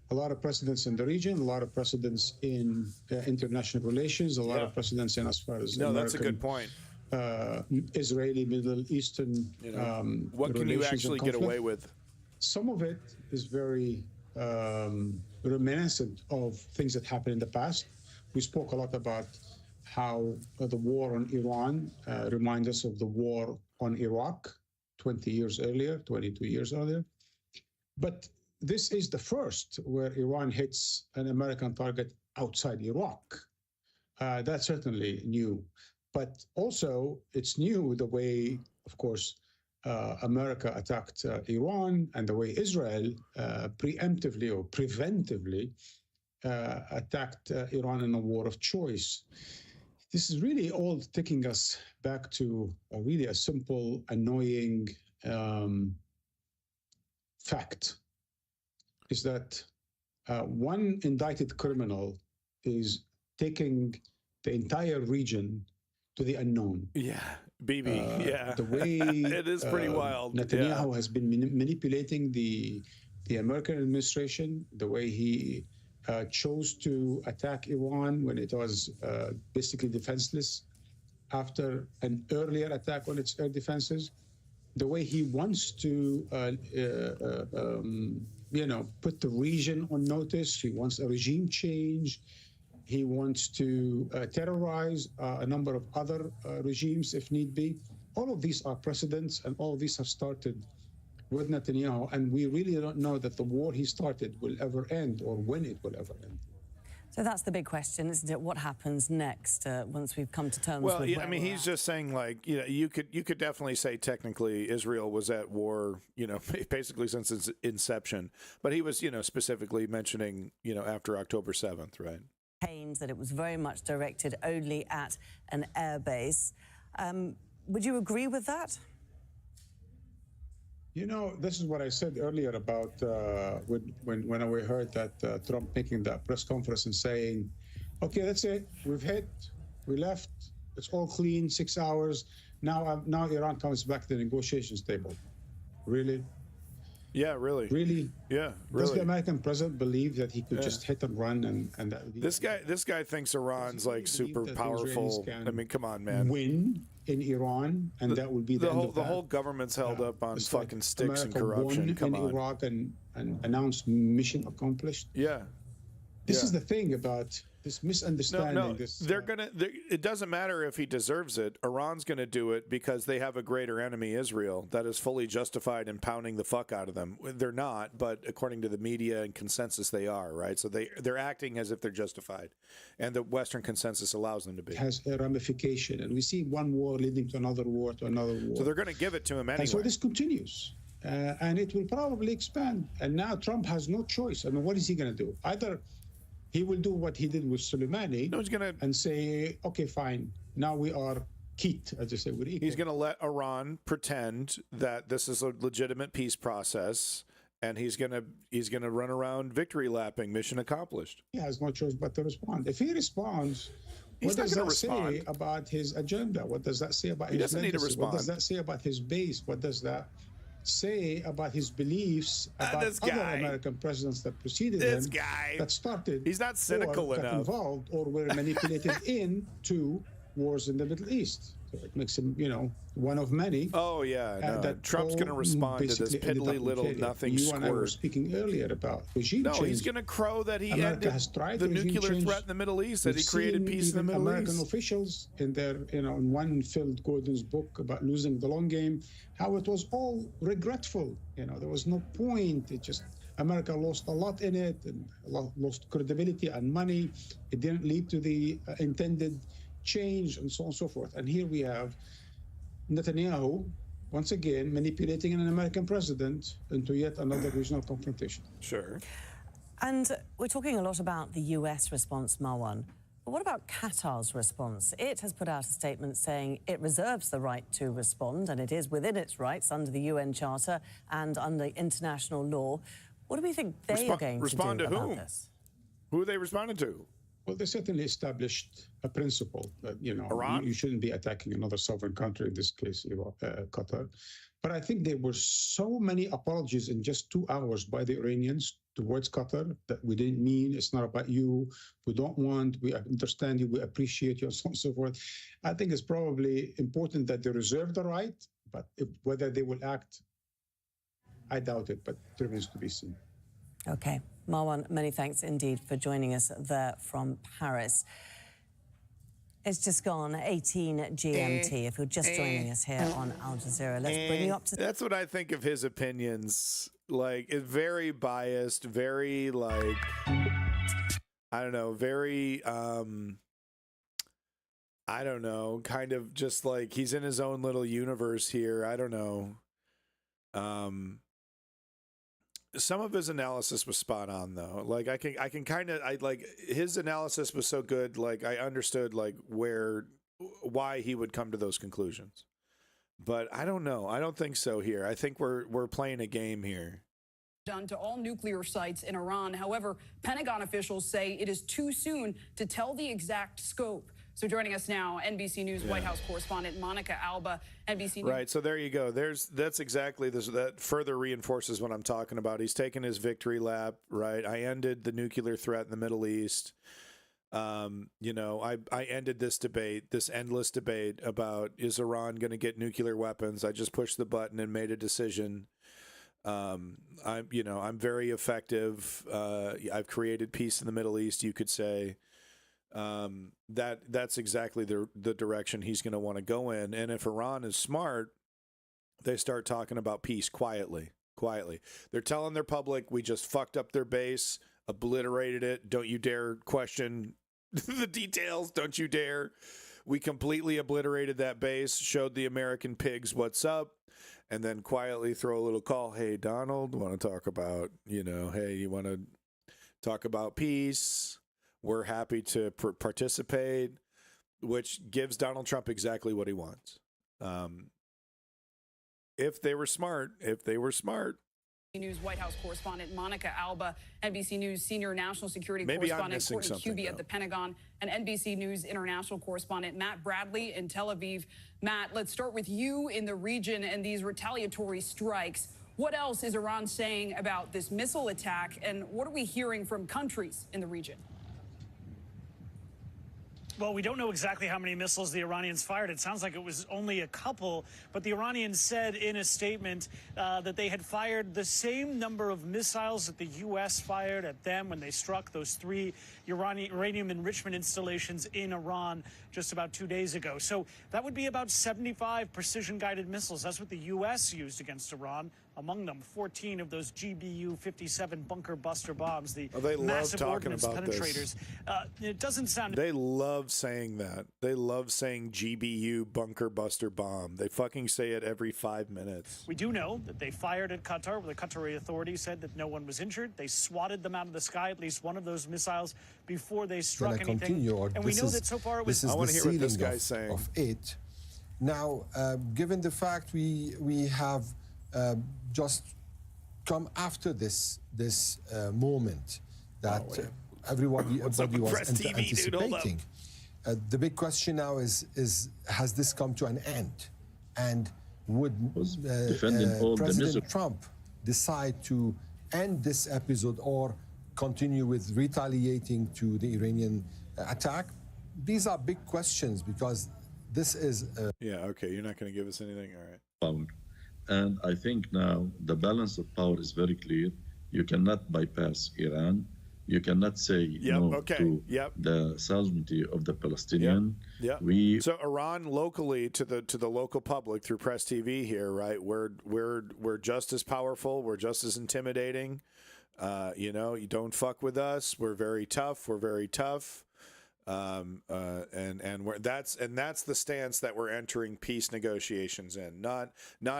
a lot of precedents in the region, a lot of precedents in international relations, a lot of precedents in as far as no, American, that's a good point. Israeli, Middle Eastern what can you actually get away with? Some of it is very reminiscent of things that happened in the past. We spoke a lot about how the war on Iran reminds us of the war on Iraq 20 years earlier, 22 years earlier. But this is the first where Iran hits an American target outside Iraq. That's certainly new. But also, it's new the way, of course, America attacked Iran and the way Israel preemptively or preventively attacked Iran in a war of choice. This is really all taking us back to really a simple, annoying fact, is that one indicted criminal is taking the entire region to the unknown. Yeah, Bibi. The way it is pretty wild. Netanyahu has been manipulating the American administration, the way he chose to attack Iran when it was basically defenseless after an earlier attack on its air defenses, the way he wants to put the region on notice. He wants a regime change. He wants to terrorize a number of other regimes if need be. All of these are precedents, and all of these have started with Netanyahu, and we really don't know that the war he started will ever end or when it will ever end. So that's the big question, isn't it? What happens next once we've come to terms with yeah, I mean, he's just saying, like, you could definitely say technically Israel was at war, basically since its inception. But he was, specifically mentioning, after October 7th, right? That it was very much directed only at an airbase. Would you agree with that? This is what I said earlier about when we heard that Trump making that press conference and saying, okay, that's it. We've hit. We left. It's all clean, 6 hours. Now Iran comes back to the negotiations table. Really? Yeah, really. Really? Yeah, really. Does the American president believe that he could just hit and run and that this guy thinks Iran's like super powerful. I mean, come on, man. Win in Iran, and that would be the end of that. The whole government's held up on fucking sticks and America corruption. Come in on. Iraq and announced mission accomplished. Yeah. This is the thing about this misunderstanding. It doesn't matter if he deserves it. Iran's going to do it because they have a greater enemy, Israel, that is fully justified in pounding the fuck out of them. They're not, but according to the media and consensus, they are, right? So they're acting as if they're justified, and the Western consensus allows them to be. It has a ramification, and we see one war leading to another war to another war. So they're going to give it to him anyway. And so this continues, and it will probably expand. And now Trump has no choice. I mean, what is he going to do? Either he will do what he did with Soleimani and say, okay, fine, now we are Keat, as you say, we're equal. He's going to let Iran pretend that this is a legitimate peace process, and he's going to run around victory lapping, mission accomplished. He has no choice but to respond. If he responds, what does that say about his agenda? What does that say about his legacy? What does that say about his base? What does that say about his beliefs about other American presidents that preceded him that started he's not cynical or got enough involved or were manipulated into wars in the Middle East. So it makes him, one of many. Oh, yeah. No. That Trump's going to respond to this piddly little nothing you squirt. And I were speaking earlier about regime change. No, he's going to crow that he America ended the nuclear threat in the Middle East, that he created peace in the Middle American East. Officials in their, in one Phil Gordon's book about losing the long game, how it was all regretful. There was no point. It just, America lost a lot in it and lost credibility and money. It didn't lead to the intended change and so on and so forth. And here we have Netanyahu, once again, manipulating an American president into yet another regional confrontation. Sure. And we're talking a lot about the US response, Marwan. But what about Qatar's response? It has put out a statement saying it reserves the right to respond, and it is within its rights under the UN Charter and under international law. What do we think they are going to do about this? Who are they responding to? Well, they certainly established a principle that, Iran? You shouldn't be attacking another sovereign country, in this case, Qatar. But I think there were so many apologies in just 2 hours by the Iranians towards Qatar that we didn't mean, it's not about you, we don't want, we understand you, we appreciate you, and so on and so forth. I think it's probably important that they reserve the right, but whether they will act, I doubt it, but it remains to be seen. Okay. Marwan, many thanks indeed for joining us there from Paris. It's just gone 18 GMT. If you're just joining us here on Al Jazeera, let's bring you up to... That's what I think of his opinions. Like, it's very biased, very, like, I don't know, very, I don't know, kind of just like he's in his own little universe here. I don't know. Some of his analysis was spot on, though. Like, I can kind of, like, his analysis was so good. Like, I understood, like, why he would come to those conclusions. But I don't know. I don't think so here. I think we're playing a game here. Done to all nuclear sites in Iran. However, Pentagon officials say it is too soon to tell the exact scope. So joining us now, NBC News White House correspondent Monica Alba, NBC News. Right, so there you go. That's exactly this. That further reinforces what I'm talking about. He's taken his victory lap, right? I ended the nuclear threat in the Middle East. You know, I ended this debate, this endless debate about, is Iran going to get nuclear weapons? I just pushed the button and made a decision. I'm very effective. I've created peace in the Middle East, you could say. That's exactly the direction he's going to want to go in. And if Iran is smart, they start talking about peace quietly. They're telling their public, we just fucked up their base, obliterated it. Don't you dare question the details. Don't you dare. We completely obliterated that base, showed the American pigs what's up, and then quietly throw a little call. Hey, Donald, want to talk about, hey, you want to talk about peace? We're happy to participate, which gives Donald Trump exactly what he wants. If they were smart. News White House correspondent Monica Alba, NBC News senior national security correspondent Courtney Cubie at the Pentagon, and NBC News international correspondent Matt Bradley in Tel Aviv. Matt, let's start with you in the region and these retaliatory strikes. What else is Iran saying about this missile attack, and what are we hearing from countries in the region? Well, we don't know exactly how many missiles the Iranians fired. It sounds like it was only a couple, but the Iranians said in a statement that they had fired the same number of missiles that the U.S. fired at them when they struck those 3 uranium enrichment installations in Iran just about 2 days ago. So that would be about 75 precision-guided missiles. That's what the U.S. used against Iran. Among them, 14 of those GBU-57 bunker buster bombs, the massive ordnance penetrators. It doesn't sound... They love saying that. They love saying GBU bunker buster bomb. They fucking say it every 5 minutes. We do know that they fired at Qatar, where the Qatari authorities said that no one was injured. They swatted them out of the sky, at least one of those missiles, before they struck anything. And we know that so far it was... I want to hear what this guy's saying. Of it. Now, given the fact we have... just come after this moment that everybody was anticipating. The big question now is has this come to an end? And would President Trump decide to end this episode or continue with retaliating to the Iranian attack? These are big questions because this is... Yeah, okay, you're not going to give us anything? All right. Power. And I think now the balance of power is very clear. You cannot bypass Iran. You cannot say no to the sovereignty of the Palestinian. So Iran locally to the local public through Press TV here, right? We're just as powerful. We're just as intimidating. You don't fuck with us. We're very tough. That's the stance that we're entering peace negotiations in, not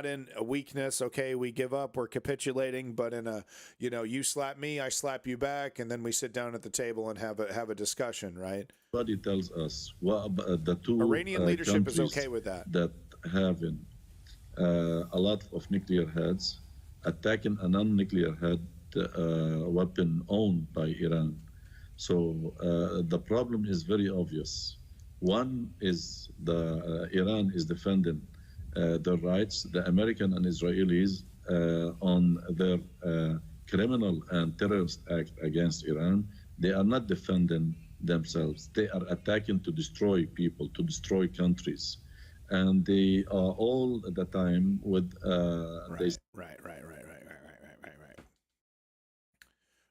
in a weakness. Okay, we give up, we're capitulating, but in a, you slap me, I slap you back, and then we sit down at the table and have a discussion, right? Everybody tells us the two Iranian leadership is okay with that. That having a lot of nuclear heads attacking a non-nuclear head weapon owned by Iran. So the problem is very obvious. One is Iran is defending their rights. The American and Israelis on their criminal and terrorist act against Iran, they are not defending themselves. They are attacking to destroy people, to destroy countries. And they are all the time with...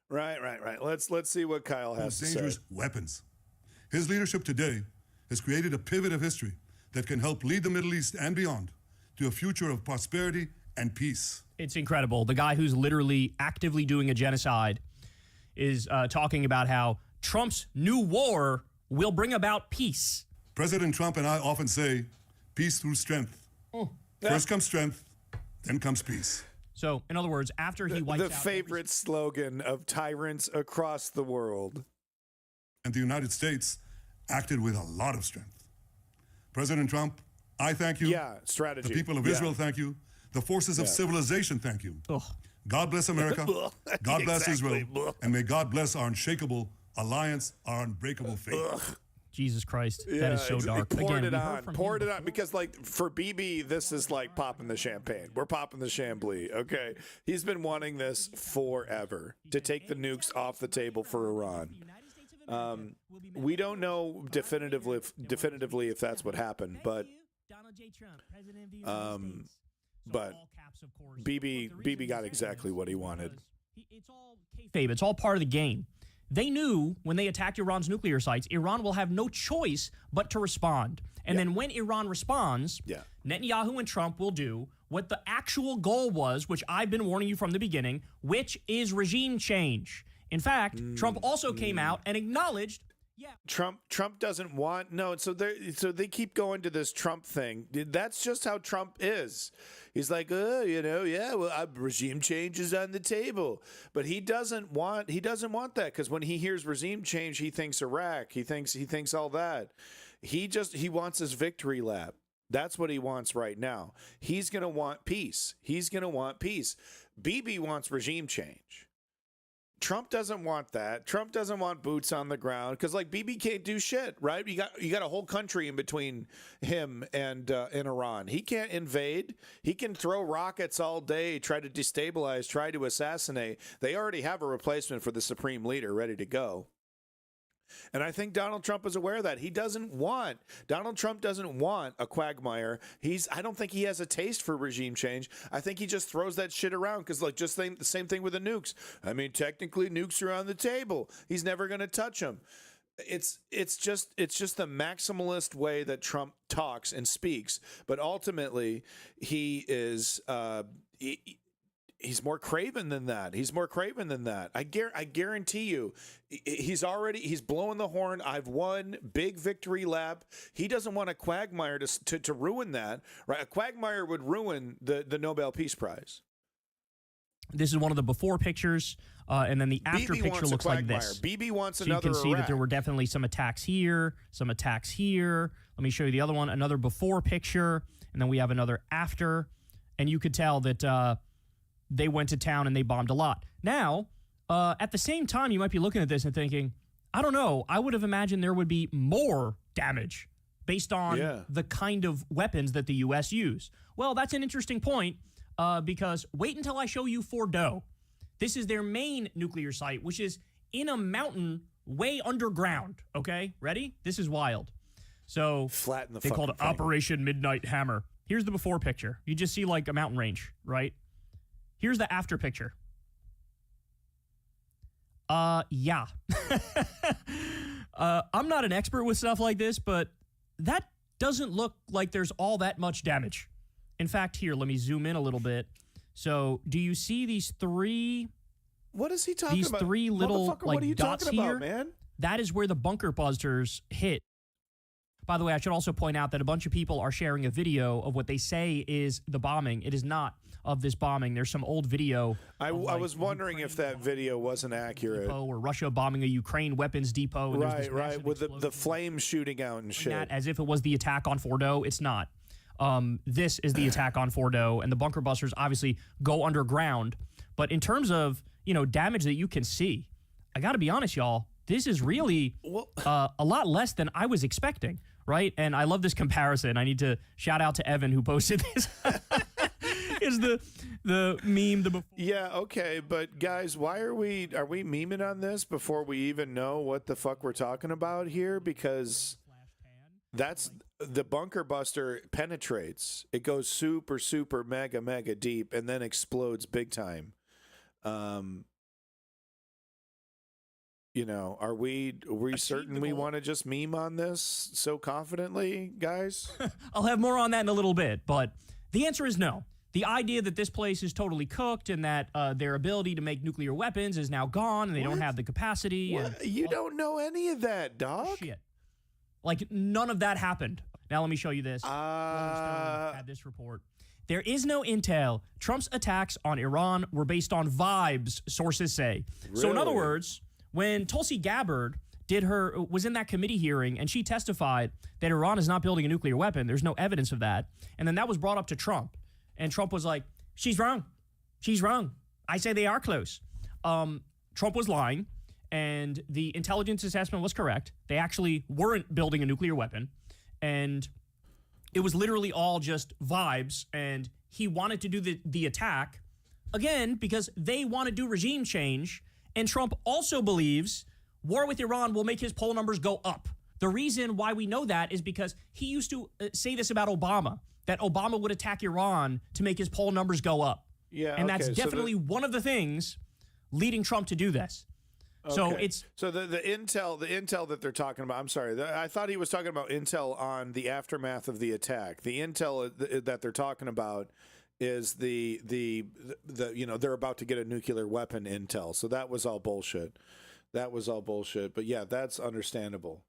Right. Let's see what Kyle has to say. Dangerous weapons. His leadership today has created a pivot of history that can help lead the Middle East and beyond to a future of prosperity and peace. It's incredible. The guy who's literally actively doing a genocide is talking about how Trump's new war will bring about peace. President Trump and I often say, peace through strength. First comes strength, then comes peace. So, in other words, after he wipes out... The favorite slogan of tyrants across the world. And the United States acted with a lot of strength. President Trump, I thank you. Yeah, strategy. The people of Israel thank you. The forces of civilization thank you. God bless America. God bless Israel. And may God bless our unshakable alliance, our unbreakable faith. Jesus Christ, that is so dark. Poured it on, because like for BB, this is like popping the champagne. We're popping the Chambly, okay? He's been wanting this forever, to take the nukes off the table for Iran. We don't know definitively if that's what happened, but BB got exactly what he wanted. It's all part of the game. They knew when they attacked Iran's nuclear sites, Iran will have no choice but to respond. And then when Iran responds, Netanyahu and Trump will do what the actual goal was, which I've been warning you from the beginning, which is regime change. In fact, Trump also came out and acknowledged Trump doesn't want so they keep going to this Trump thing. That's just how Trump is. He's like, regime change is on the table, but he doesn't want that, because when he hears regime change, he thinks Iraq, he thinks all that. He wants his victory lap. That's what he wants right now. He's gonna want peace. Bibi wants regime change. Trump doesn't want that. Trump doesn't want boots on the ground, because like Bibi can't do shit, right? You got a whole country in between him and Iran. He can't invade. He can throw rockets all day, try to destabilize, try to assassinate. They already have a replacement for the supreme leader ready to go. And I think Donald Trump is aware of that. Donald Trump doesn't want a quagmire. I don't think he has a taste for regime change. I think he just throws that shit around, because like the same thing with the nukes. I mean, technically nukes are on the table. He's never going to touch them. It's just the maximalist way that Trump talks and speaks. But ultimately, he is he's more craven than that. I guarantee you, he's blowing the horn. I've won, big victory lap. He doesn't want a quagmire to ruin that, right? A quagmire would ruin the Nobel Peace Prize. This is one of the before pictures, and then the after picture looks like this. BB wants another. So you can see that there were definitely some attacks here, some attacks here. Let me show you the other one, another before picture, and then we have another after, and you could tell that they went to town and they bombed a lot. Now, at the same time, you might be looking at this and thinking, I don't know, I would have imagined there would be more damage based on the kind of weapons that the U.S. use. Well, that's an interesting point, because wait until I show you Fordo. This is their main nuclear site, which is in a mountain way underground, okay? Ready? This is wild. So flatten the they called it Operation Midnight Hammer. Here's the before picture. You just see like a mountain range, right? Here's the after picture. Yeah. I'm not an expert with stuff like this, but that doesn't look like there's all that much damage. In fact, here, let me zoom in a little bit. So, do you see these three? What is he talking about? These three little what are you dots talking here? about, man? That is where the bunker busters hit. By the way, I should also point out that a bunch of people are sharing a video of what they say is the bombing. It is not of this bombing. There's some old video. I was wondering if that video wasn't accurate. Or Russia bombing a Ukraine weapons depot. And right, with the flames shooting out and shit. That as if it was the attack on Fordo. It's not. This is the attack on Fordo, and the bunker busters obviously go underground. But in terms of damage that you can see, I got to be honest, y'all, this is really a lot less than I was expecting, right? And I love this comparison. I need to shout out to Evan who posted this. Is the meme the before? Yeah, okay, but guys, why are we memeing on this before we even know what the fuck we're talking about here? Because that's the bunker buster penetrates. It goes super, super, mega deep and then explodes big time. You know, are we certain we want to just meme on this so confidently, guys? I'll have more on that in a little bit, but the answer is no. The idea that this place is totally cooked and that their ability to make nuclear weapons is now gone and they don't have the capacity. And, you don't know any of that, dog. Shit. Like, none of that happened. Now let me show you this. Rolling Stone had this report. There is no intel. Trump's attacks on Iran were based on vibes, sources say. Really? So in other words, when Tulsi Gabbard was in that committee hearing and she testified that Iran is not building a nuclear weapon, there's no evidence of that. And then that was brought up to Trump. And Trump was like, she's wrong. She's wrong. I say they are close. Trump was lying, and the intelligence assessment was correct. They actually weren't building a nuclear weapon, and it was literally all just vibes, and he wanted to do the attack, again, because they want to do regime change, and Trump also believes war with Iran will make his poll numbers go up. The reason why we know that is because he used to say this about Obama, that Obama would attack Iran to make his poll numbers go up. Yeah, and that's definitely one of the things leading Trump to do this. Okay. So it's the intel that they're talking about. I'm sorry, I thought he was talking about intel on the aftermath of the attack. The intel that they're talking about is the they're about to get a nuclear weapon intel. So that was all bullshit. But yeah, that's understandable.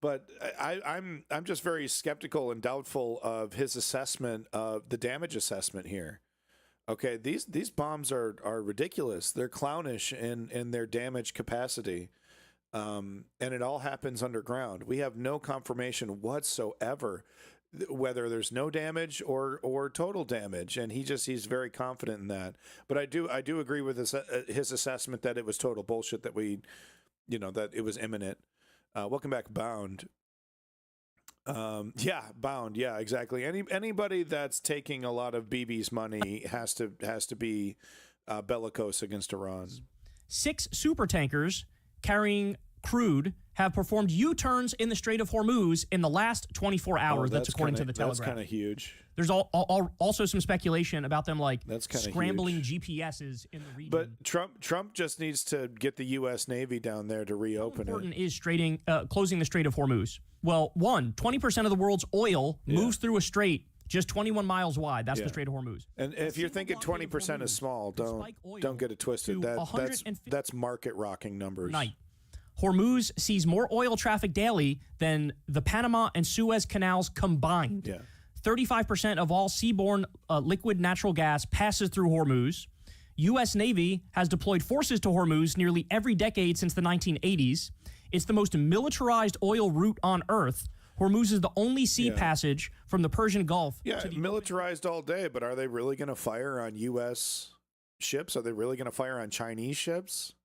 But I'm just very skeptical and doubtful of his assessment of the damage assessment here. Okay, these bombs are ridiculous. They're clownish in their damage capacity, and it all happens underground. We have no confirmation whatsoever whether there's no damage or total damage, and he's very confident in that. But I do agree with his assessment that it was total bullshit, that that it was imminent. Welcome back, Bound. Bound. Yeah, exactly. Anybody that's taking a lot of BB's money has to be bellicose against Iran. 6 super tankers carrying crude have performed U-turns in the Strait of Hormuz in the last 24 hours. That's according to the Telegraph. That's kind of huge. There's also some speculation about them scrambling huge GPSs in the region. But Trump just needs to get the U.S. Navy down there to reopen it. How important is closing the Strait of Hormuz? Well, 20% of the world's oil moves through a strait just 21 miles wide. That's the Strait of Hormuz. And if you're thinking 20% is small, don't get it twisted. That's market rocking numbers. Hormuz sees more oil traffic daily than the Panama and Suez canals combined. Yeah. 35% of all seaborne liquid natural gas passes through Hormuz. U.S. Navy has deployed forces to Hormuz nearly every decade since the 1980s. It's the most militarized oil route on Earth. Hormuz is the only sea passage from the Persian Gulf. Yeah, militarized all day, but are they really going to fire on U.S. ships? Are they really going to fire on Chinese ships?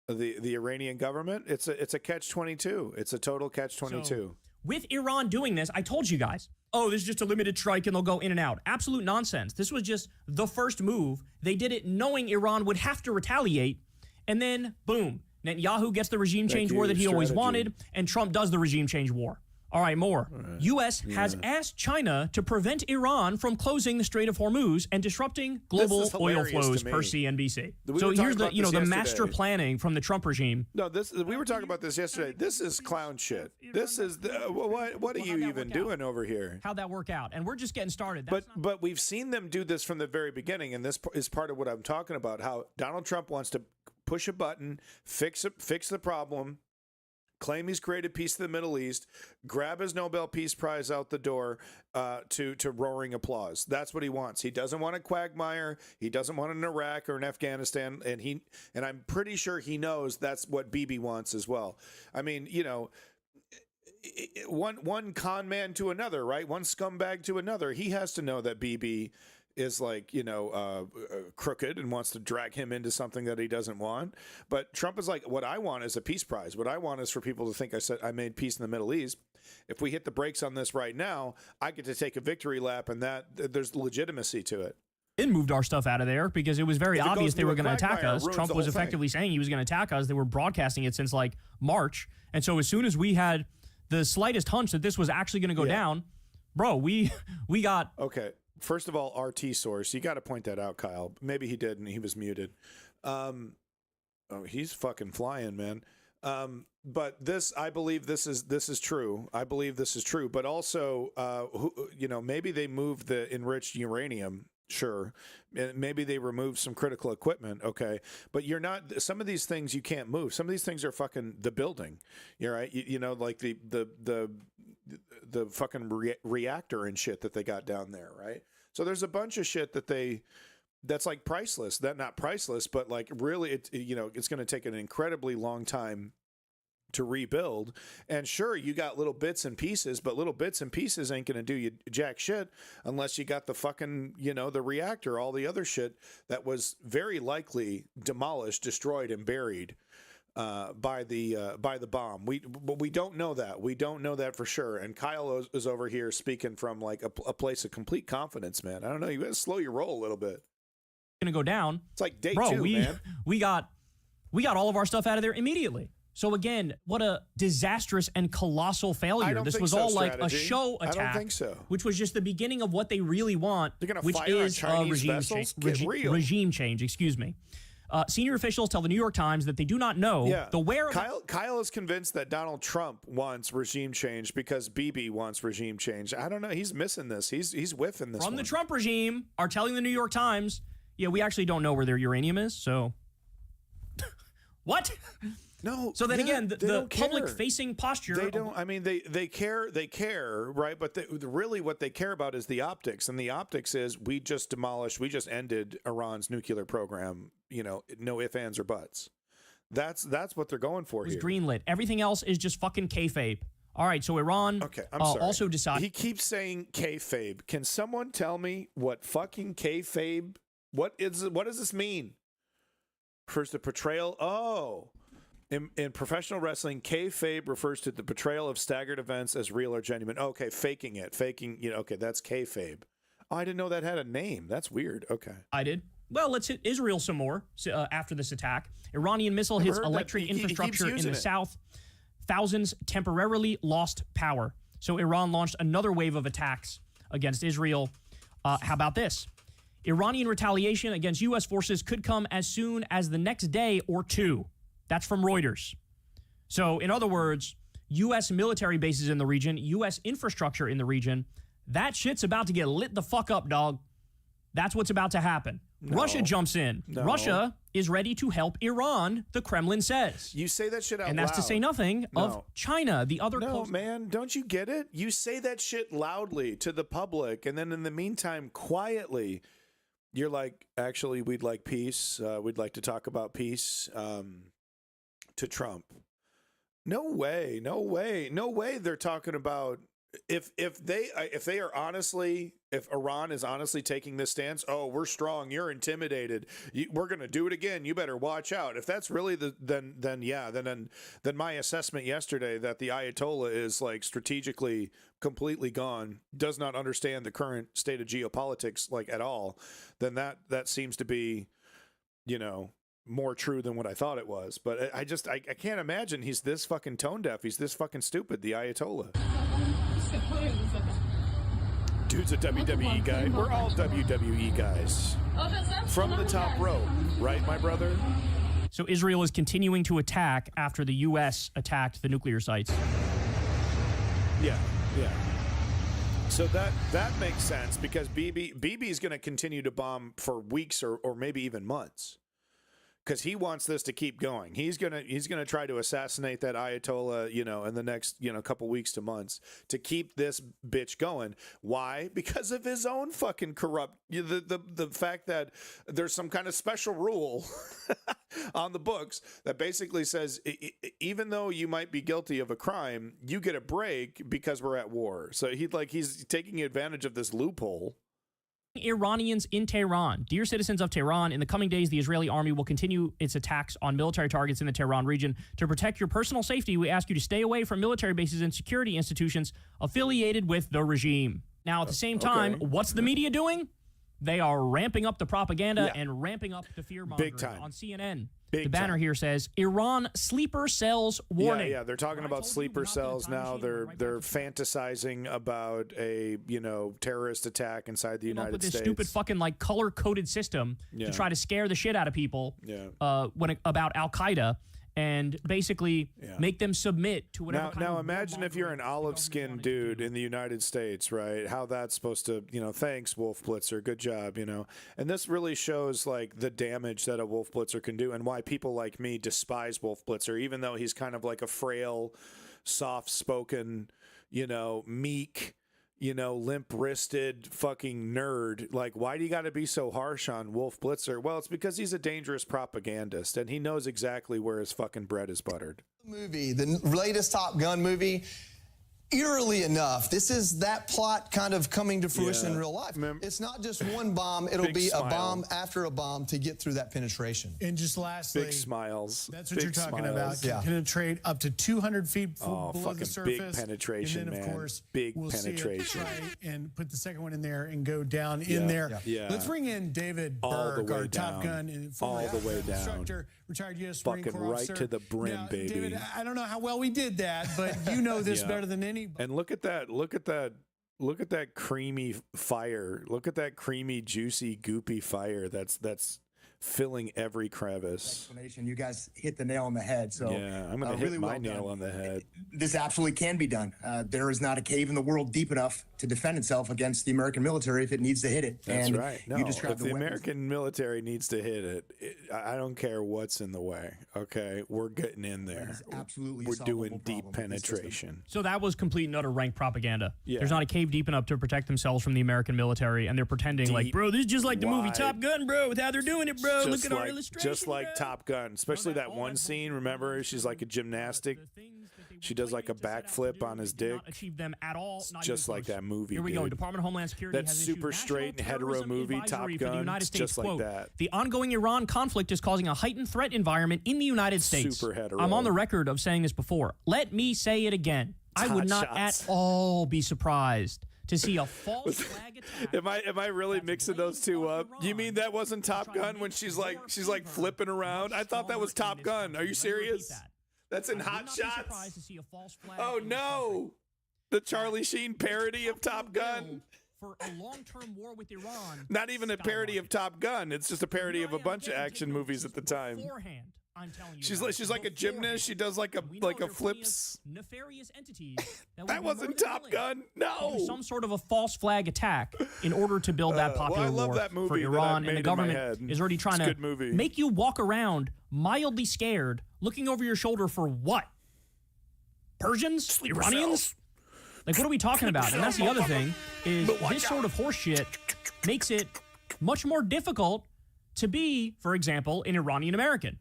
The Iranian government? It's a catch-22. It's a total catch-22. So, with Iran doing this, I told you guys, this is just a limited strike and they'll go in and out. Absolute nonsense. This was just the first move. They did it knowing Iran would have to retaliate, and then boom, Netanyahu gets the regime change war that he always wanted, and Trump does the regime change war. All right, more. U.S. has asked China to prevent Iran from closing the Strait of Hormuz and disrupting global oil flows per CNBC. So here's the master planning from the Trump regime. No, we were talking about this yesterday. This is clown shit. This is what are you even doing over here? How'd that work out? And we're just getting started. But we've seen them do this from the very beginning, and this is part of what I'm talking about. How Donald Trump wants to push a button, fix the problem, claim he's created peace in the Middle East, grab his Nobel Peace Prize out the door to roaring applause. That's what he wants. He doesn't want a quagmire. He doesn't want an Iraq or an Afghanistan, and I'm pretty sure he knows that's what Bibi wants as well. I mean, one con man to another, right? One scumbag to another. He has to know that Bibi is like, crooked and wants to drag him into something that he doesn't want. But Trump is like, what I want is a peace prize. What I want is for people to think I made peace in the Middle East. If we hit the brakes on this right now, I get to take a victory lap, and that there's legitimacy to it. It moved our stuff out of there because it was very obvious they were going to attack us. Trump was effectively saying he was going to attack us. They were broadcasting it since like March. And so as soon as we had the slightest hunch that this was actually going to go down, bro, we got... Okay. First of all, RT source. You got to point that out, Kyle. Maybe he did and he was muted. He's fucking flying, man. But this, I believe this is true. I believe this is true. But also, maybe they moved the enriched uranium. Sure. Maybe they removed some critical equipment. Okay. But you're not, some of these things you can't move. Some of these things are fucking the building. You're right. Like the fucking reactor and shit that they got down there. Right. So there's a bunch of shit that's like priceless. Not priceless, but like really, it's going to take an incredibly long time to rebuild. And sure, you got little bits and pieces, but little bits and pieces ain't going to do you jack shit unless you got the fucking, the reactor, all the other shit that was very likely demolished, destroyed, and buried by the bomb. But we don't know that. We don't know that for sure. And Kyle is over here speaking from like a place of complete confidence, man. I don't know. You got to slow your roll a little bit. Going to go down. It's like day two, man. We got all of our stuff out of there immediately. So again, what a disastrous and colossal failure. This was all like a show attack. I don't think so. Which was just the beginning of what they really want, which is regime change. Excuse me. Senior officials tell the New York Times that they do not know the whereabouts. Kyle is convinced that Donald Trump wants regime change because Bibi wants regime change. I don't know. He's missing this. He's whiffing this. From the Trump regime are telling the New York Times, we actually don't know where their uranium is. So what? No. So then again, the public-facing posture. They don't. I mean, they care, right? But really, what they care about is the optics, and the optics is we just ended Iran's nuclear program. No ifs, ands, or buts. That's what they're going for here. It was greenlit. Everything else is just fucking kayfabe. All right, so Iran. Okay, I'm sorry. Also decided. He keeps saying kayfabe. Can someone tell me what fucking kayfabe? What does this mean? First, the portrayal. Oh. In professional wrestling, kayfabe refers to the portrayal of staggered events as real or genuine. Okay, faking, okay, that's kayfabe. Oh, I didn't know that had a name. That's weird. Okay. I did. Well, let's hit Israel some more after this attack. Iranian missile hits electric infrastructure in the south. Thousands temporarily lost power. So Iran launched another wave of attacks against Israel. How about this? Iranian retaliation against U.S. forces could come as soon as the next day or two. That's from Reuters. So, in other words, U.S. military bases in the region, U.S. infrastructure in the region, that shit's about to get lit the fuck up, dog. That's what's about to happen. No. Russia jumps in. No. Russia is ready to help Iran, the Kremlin says. You say that shit out loud. And that's to say nothing of China, the other... No, man, don't you get it? You say that shit loudly to the public, and then in the meantime, quietly, you're like, actually, we'd like peace. We'd like to talk about peace. To Trump. No way they're talking about if Iran is honestly taking this stance, oh, we're strong, you're intimidated, we're going to do it again, you better watch out. If that's really then my assessment yesterday that the Ayatollah is like strategically completely gone, does not understand the current state of geopolitics like at all, then that seems to be, more true than what I thought it was. But I can't imagine he's this fucking tone deaf. He's this fucking stupid, the Ayatollah. Dude's a WWE guy. We're all WWE guys. From the top rope, right, my brother? So Israel is continuing to attack after the U.S. attacked the nuclear sites. Yeah. So that makes sense because Bibi is going to continue to bomb for weeks or maybe even months. Because he wants this to keep going. He's gonna try to assassinate that Ayatollah, in the next, couple weeks to months to keep this bitch going. Why? Because of his own fucking corrupt, the fact that there's some kind of special rule on the books that basically says even though you might be guilty of a crime, you get a break because we're at war. So he's taking advantage of this loophole. Iranians in Tehran. Dear citizens of Tehran, in the coming days, the Israeli army will continue its attacks on military targets in the Tehran region. To protect your personal safety, we ask you to stay away from military bases and security institutions affiliated with the regime. Now, at the same time, what's the media doing? They are ramping up the propaganda and ramping up the fear-mongering. Big time. On CNN. Big the banner time. here says, Iran sleeper cells warning. Yeah, they're talking about sleeper cells now. They're fantasizing about a terrorist attack inside the United with this States. stupid fucking like color-coded system to try to scare the shit out of people about Al-Qaeda and basically make them submit to whatever kind now of imagine if you're an olive-skinned dude in the United States, right? How that's supposed to, thanks, Wolf Blitzer, good job, And this really shows like the damage that a Wolf Blitzer can do and why people like me despise Wolf Blitzer, even though he's kind of like a frail, soft-spoken, meek, limp-wristed fucking nerd. Like, why do you got to be so harsh on Wolf Blitzer? Well, it's because he's a dangerous propagandist, and he knows exactly where his fucking bread is buttered. The latest Top Gun movie, eerily enough, this is that plot kind of coming to fruition in real life. It's not just one bomb, it'll be a bomb after a bomb to get through that penetration. And just lastly, big smiles. That's what you're talking about. Can penetrate up to 200 feet below the surface. Big penetration, and then, of course, big we'll penetration. See it try and put the second one in there and go down in there. Yeah. Let's bring in David Berg, our Top Gun and former instructor, retired U.S. Marine Corps right officer. to the brim, baby. David, I don't know how well we did that, but you know this better than anybody. And look at that. Look at that creamy fire. Look at that creamy, juicy, goopy fire that's filling every crevice. You guys hit the nail on the head. So yeah, I'm going to hit really my nail on the head. This absolutely can be done. There is not a cave in the world deep enough to defend itself against the American military if it needs to hit it. That's and right. No, you described if the American military needs to hit it, I don't care what's in the way. Okay, we're getting in there. Absolutely, we're doing deep penetration. So that was complete and utter rank propaganda. Yeah. There's not a cave deep enough to protect themselves from the American military, and they're pretending like, bro, this is just like the movie Top Gun, bro, with how they're doing it, bro. Look at our illustration. Just like Top Gun, especially that one scene. Remember, she's like a gymnastic. She does like a backflip on his dick. Not achieve them at all. Not just like that movie. Here we go. Department of Homeland Security that has super straight and hetero movie, Top Gun. Just like that. The ongoing Iran conflict is causing a heightened threat environment in the United States. Super hetero. I'm on the record of saying this before. Let me say it again. I would not at all be surprised to see a false flag attack. Am I really mixing those two up? You mean that wasn't Top Gun when she's like flipping around? I thought that was Top Gun. Are you serious? That's in Hot Shots. Oh no! The Charlie Sheen parody of Top Gun. For a long-term war with Iran. Not even a parody of Top Gun. It's just a parody of a bunch of action movies at the time. Beforehand, I'm telling you. She's like a gymnast. She does like a flips. Nefarious entities. That wasn't Top Gun. No. Some sort of a false flag attack in order to build that popular war for Iran, and the government is already trying to make you walk around mildly scared, looking over your shoulder for what? Persians? Iranians? Like, what are we talking about? And that's the other thing, is this sort of horseshit makes it much more difficult to be, for example, an Iranian American.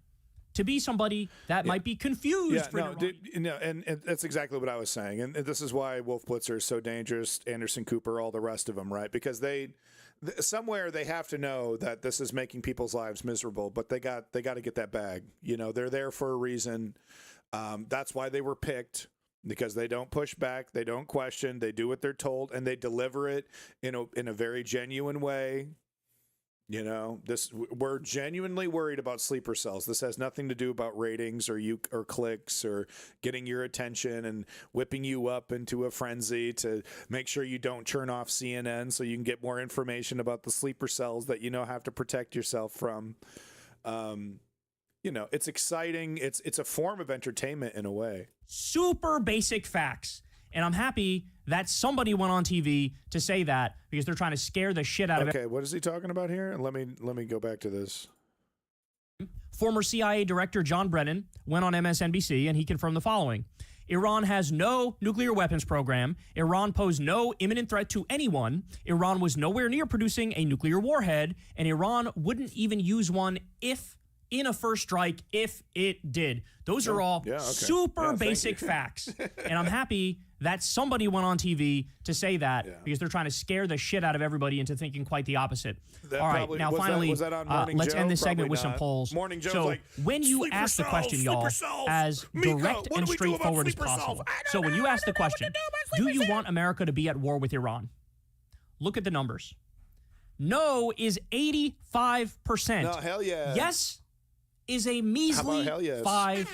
To be somebody that might be confused. And that's exactly what I was saying. And this is why Wolf Blitzer is so dangerous, Anderson Cooper, all the rest of them, right? Because somewhere they have to know that this is making people's lives miserable, but they got to get that bag. They're there for a reason. That's why they were picked. Because they don't push back, they don't question, they do what they're told, and they deliver it in a very genuine way. We're genuinely worried about sleeper cells. This has nothing to do about ratings or clicks or getting your attention and whipping you up into a frenzy to make sure you don't turn off CNN so you can get more information about the sleeper cells that have to protect yourself from. It's exciting. It's a form of entertainment in a way. Super basic facts. And I'm happy that somebody went on TV to say that because they're trying to scare the shit out of it. Okay, what is he talking about here? Let me go back to this. Former CIA Director John Brennan went on MSNBC and he confirmed the following. Iran has no nuclear weapons program. Iran posed no imminent threat to anyone. Iran was nowhere near producing a nuclear warhead. And Iran wouldn't even use one in a first strike if it did. Those are all super basic facts. And I'm happy that somebody went on TV to say that because they're trying to scare the shit out of everybody into thinking quite the opposite. All right, now finally, was that on Morning let's Joe? end this segment Probably with some not. polls. Morning Joe's so like, when you sleeper ask the cells, question, y'all, sleeper cells. as Mika, direct what and do we do about straightforward as sleeper cells? possible. So when you ask the question, do you want America to be at war with Iran? Look at the numbers. No is 85%. No, hell yeah. Yes is a measly hell yes? 5%.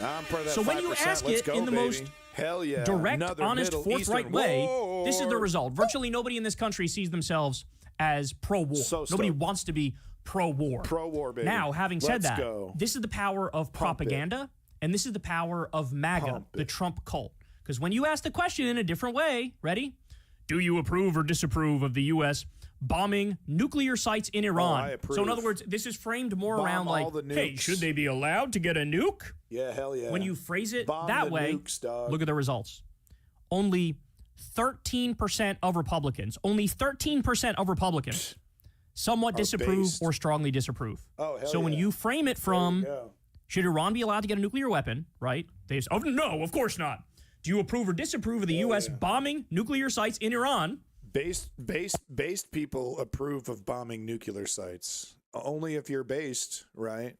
I'm for that So when you 5%. ask Let's it go, in the baby. most hell yeah. direct, Another honest, Middle forthright Eastern way, war. this is the result. Virtually nobody in this country sees themselves as pro-war. Nobody wants to be pro-war. Pro-war, baby. Now, having said Let's that, go. this is the power of propaganda, and this is the power of MAGA, the Trump cult. Because when you ask the question in a different way, ready? Do you approve or disapprove of the U.S. bombing nuclear sites in Iran? I approve. So in other words, this is framed more Bomb around like, all the hey, nukes. should they be allowed to get a nuke? Yeah, hell yeah. When you phrase it Bomb that the way, nukes, dog. look at the results. Only 13% of Republicans, somewhat disapprove based. or strongly disapprove. Oh, hell so when yeah. you frame it from, go. should Iran be allowed to get a nuclear weapon, right? They say, oh, no, of course not. Do you approve or disapprove of the U.S. bombing nuclear sites in Iran? Based people approve of bombing nuclear sites. Only if you're based, right?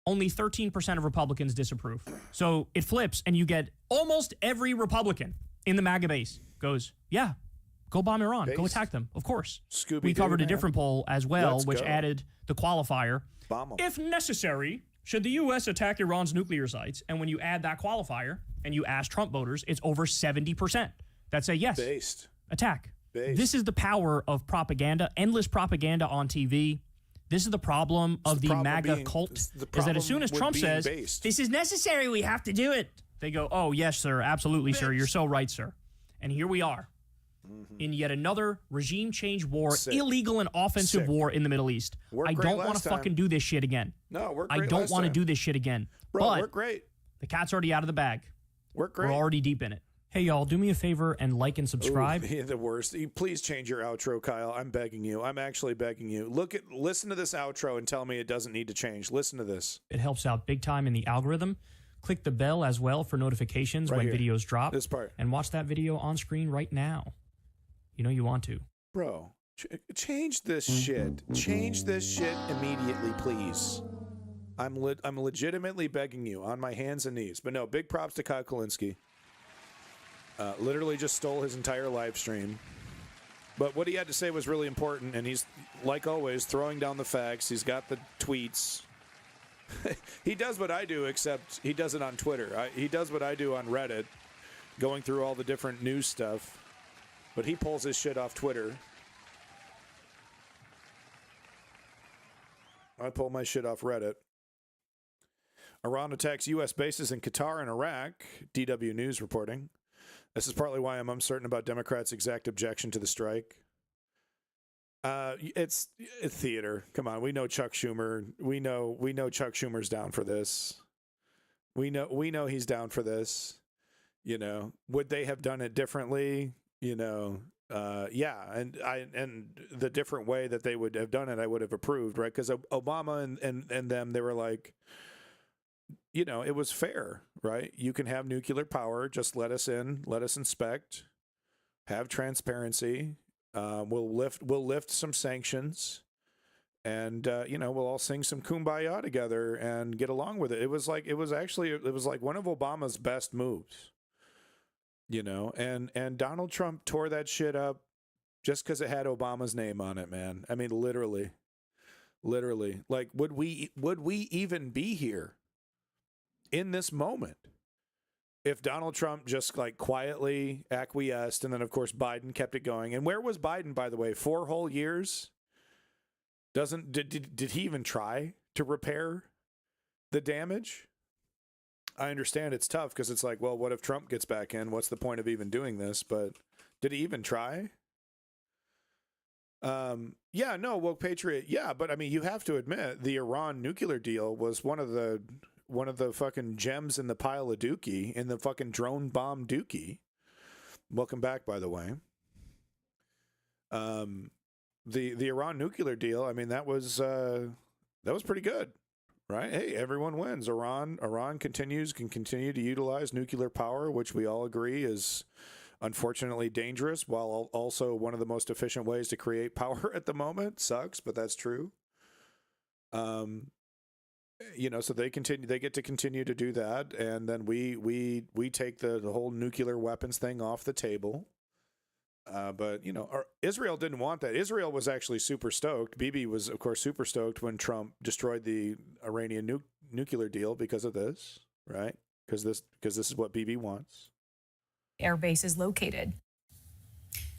Only 13% of Republicans disapprove. So it flips, and you get almost every Republican in the MAGA base goes, yeah, go bomb Iran. Go attack them, of course. We covered a different poll as well, which added the qualifier. Bomb 'em. If necessary, should the U.S. attack Iran's nuclear sites? And when you add that qualifier and you ask Trump voters, it's over 70% that say yes. Based. Attack. Based. This is the power of propaganda, endless propaganda on TV. This is the problem of the MAGA cult, is that as soon as Trump says, this is necessary, we have to do it, they go, oh, yes, sir, absolutely, sir, you're so right, sir. And here we are in yet another regime change war, illegal and offensive war in the Middle East. I don't want to fucking do this shit again. No, we're I great don't last want to time. do this shit again. Bro, but we're great. the cat's already out of the bag. We're great. We're already deep in it. Hey, y'all, do me a favor and like and subscribe. Ooh, the worst. Please change your outro, Kyle. I'm begging you. I'm actually begging you. Listen to this outro and tell me it doesn't need to change. Listen to this. It helps out big time in the algorithm. Click the bell as well for notifications Right when here. videos drop. This part. And watch that video on screen right now. You know you want to. Bro, change this shit. Change this shit immediately, please. I'm legitimately begging you on my hands and knees. But no, big props to Kyle Kulinski. Literally just stole his entire live stream. But what he had to say was really important, and he's, like always, throwing down the facts. He's got the tweets. He does what I do, except he does it on Twitter. He does what I do on Reddit, going through all the different news stuff. But he pulls his shit off Twitter. I pull my shit off Reddit. Iran attacks U.S. bases in Qatar and Iraq, DW News reporting. This is partly why I'm uncertain about Democrats' exact objection to the strike. It's theater. Come on, we know Chuck Schumer. We know Chuck Schumer's down for this. We know he's down for this. You know, would they have done it differently? You know, yeah, and the different way that they would have done it, I would have approved, right? Because Obama and them, they were like, you know, it was fair, right? You can have nuclear power. Just let us in, let us inspect, have transparency. We'll lift some sanctions, and you know, we'll all sing some Kumbaya together and get along with it. It was like one of Obama's best moves, you know. And Donald Trump tore that shit up just because it had Obama's name on it, man. I mean, literally. Like, would we even be here in this moment if Donald Trump just like quietly acquiesced, and then of course Biden kept it going? And where was Biden, by the way? 4 whole years? Did he even try to repair the damage? I understand it's tough because it's like, well, what if Trump gets back in? What's the point of even doing this? But did he even try? Yeah, no, woke patriot. Yeah, but I mean, you have to admit the Iran nuclear deal was one of the fucking gems in the pile of dookie, in the fucking drone bomb dookie. Welcome back, by the way. The Iran nuclear deal, I mean, that was pretty good. right? Hey, everyone wins. Iran can continue to utilize nuclear power, which we all agree is unfortunately dangerous, while also one of the most efficient ways to create power at the moment. Sucks, but that's true. So they get to continue to do that, and then we take the whole nuclear weapons thing off the table. But Israel didn't want that. Israel was actually super stoked. Bibi was, of course, super stoked when Trump destroyed the Iranian nuclear deal because of this, right? Because this is what Bibi wants. Air base is located.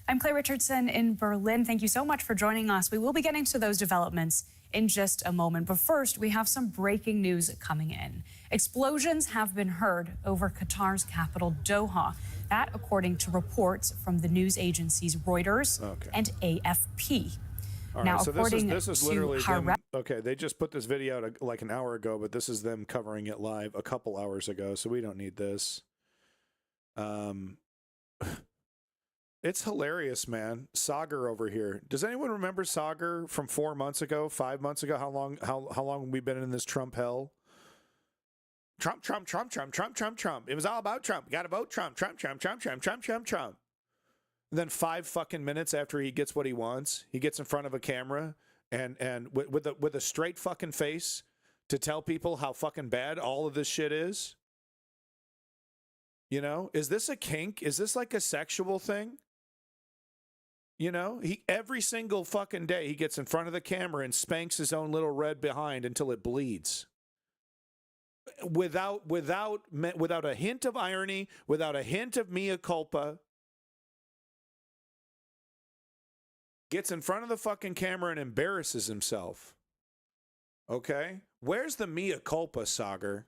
I'm Claire Richardson in Berlin. Thank you so much for joining us. We will be getting to those developments in just a moment. But first, we have some breaking news coming in. Explosions have been heard over Qatar's capital, Doha. That, according to reports from the news agencies Reuters and AFP. All now, right, so according this is literally to them, okay. They just put this video out like an hour ago, but this is them covering it live a couple hours ago, so we don't need this. It's hilarious, man. Sagar over here. Does anyone remember Sagar from 4 months ago, 5 months ago? How long we've been in this Trump hell? Trump. It was all about Trump. Got to vote Trump. Trump. And then 5 fucking minutes after he gets what he wants, he gets in front of a camera and with a straight fucking face to tell people how fucking bad all of this shit is. Is this a kink? Is this like a sexual thing? He every single fucking day he gets in front of the camera and spanks his own little red behind until it bleeds. Without a hint of irony, without a hint of mea culpa. Gets in front of the fucking camera and embarrasses himself. Okay? Where's the mea culpa, Sagar?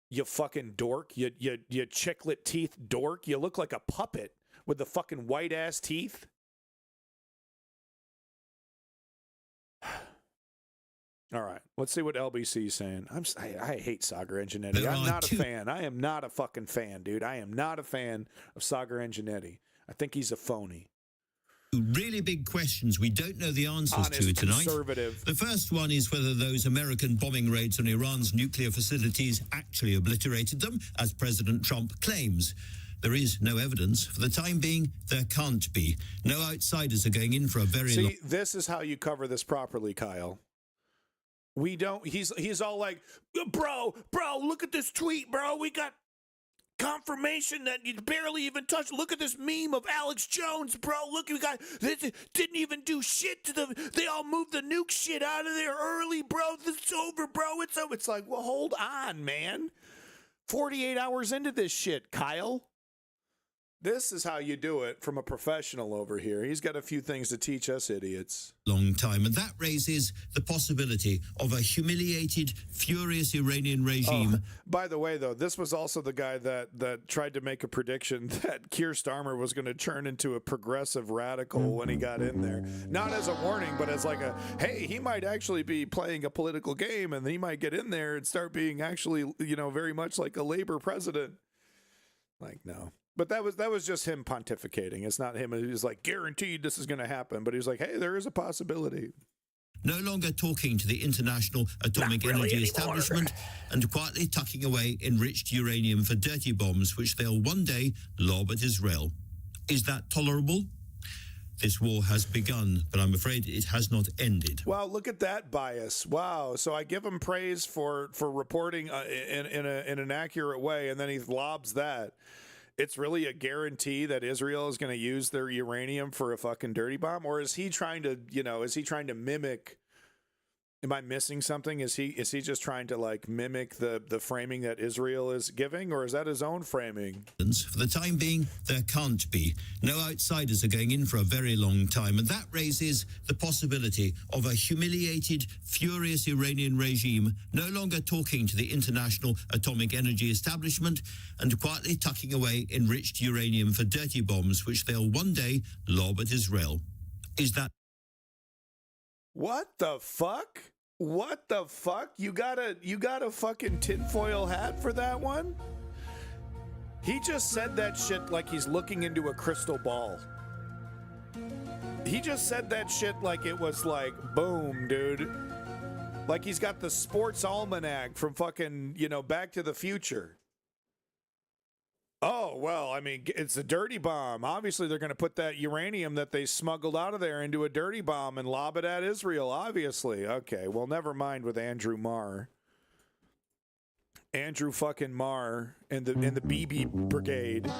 You fucking dork. You chiclet teeth dork. You look like a puppet with the fucking white ass teeth. All right, let's see what LBC is saying. I hate Sagar Enginetti. I'm not a fan. I am not a fucking fan, dude. I am not a fan of Sagar Enginetti. I think he's a phony. Really big questions we don't know the answers to tonight. The first one is whether those American bombing raids on Iran's nuclear facilities actually obliterated them, as President Trump claims. There is no evidence. For the time being, there can't be. No outsiders are going in for a very long... See, this is how you cover this properly, Kyle. We don't... He's all like, bro, look at this tweet, bro. We got confirmation that you barely even touched. Look at this meme of Alex Jones, bro. Look, we got this didn't even do shit to them. They all moved the nuke shit out of there early, bro. It's over, bro. It's over. It's like, well, hold on, man. 48 hours into this shit, Kyle. This is how you do it from a professional over here. He's got a few things to teach us idiots. Long time, and that raises the possibility of a humiliated, furious Iranian regime. By the way, though, this was also the guy that tried to make a prediction that Keir Starmer was going to turn into a progressive radical when he got in there. Not as a warning, but as like a, hey, he might actually be playing a political game, and he might get in there and start being actually, very much like a Labor president. Like, no. But that was just him pontificating. It's not him. He's like, guaranteed this is going to happen. But he's like, hey, there is a possibility. No longer talking to the International Atomic Energy Establishment and quietly tucking away enriched uranium for dirty bombs, which they'll one day lob at Israel. Is that tolerable? This war has begun, but I'm afraid it has not ended. Wow, look at that bias. Wow. So I give him praise for reporting in an accurate way, and then he lobs that. It's really a guarantee that Israel is going to use their uranium for a fucking dirty bomb? Or is he trying to mimic? Am I missing something? Is he just trying to like mimic the framing that Israel is giving, or is that his own framing? For the time being, there can't be. No outsiders are going in for a very long time, and that raises the possibility of a humiliated, furious Iranian regime no longer talking to the International Atomic Energy Establishment and quietly tucking away enriched uranium for dirty bombs, which they'll one day lob at Israel. Is that... What the fuck? What the fuck? You got a fucking tinfoil hat for that one? He just said that shit like he's looking into a crystal ball. He just said that shit like it was like, boom, dude. Like he's got the sports almanac from fucking, Back to the Future. Oh, well, I mean, it's a dirty bomb. Obviously, they're going to put that uranium that they smuggled out of there into a dirty bomb and lob it at Israel, obviously. Okay, well, never mind with Andrew Marr. Andrew fucking Marr and the BB Brigade.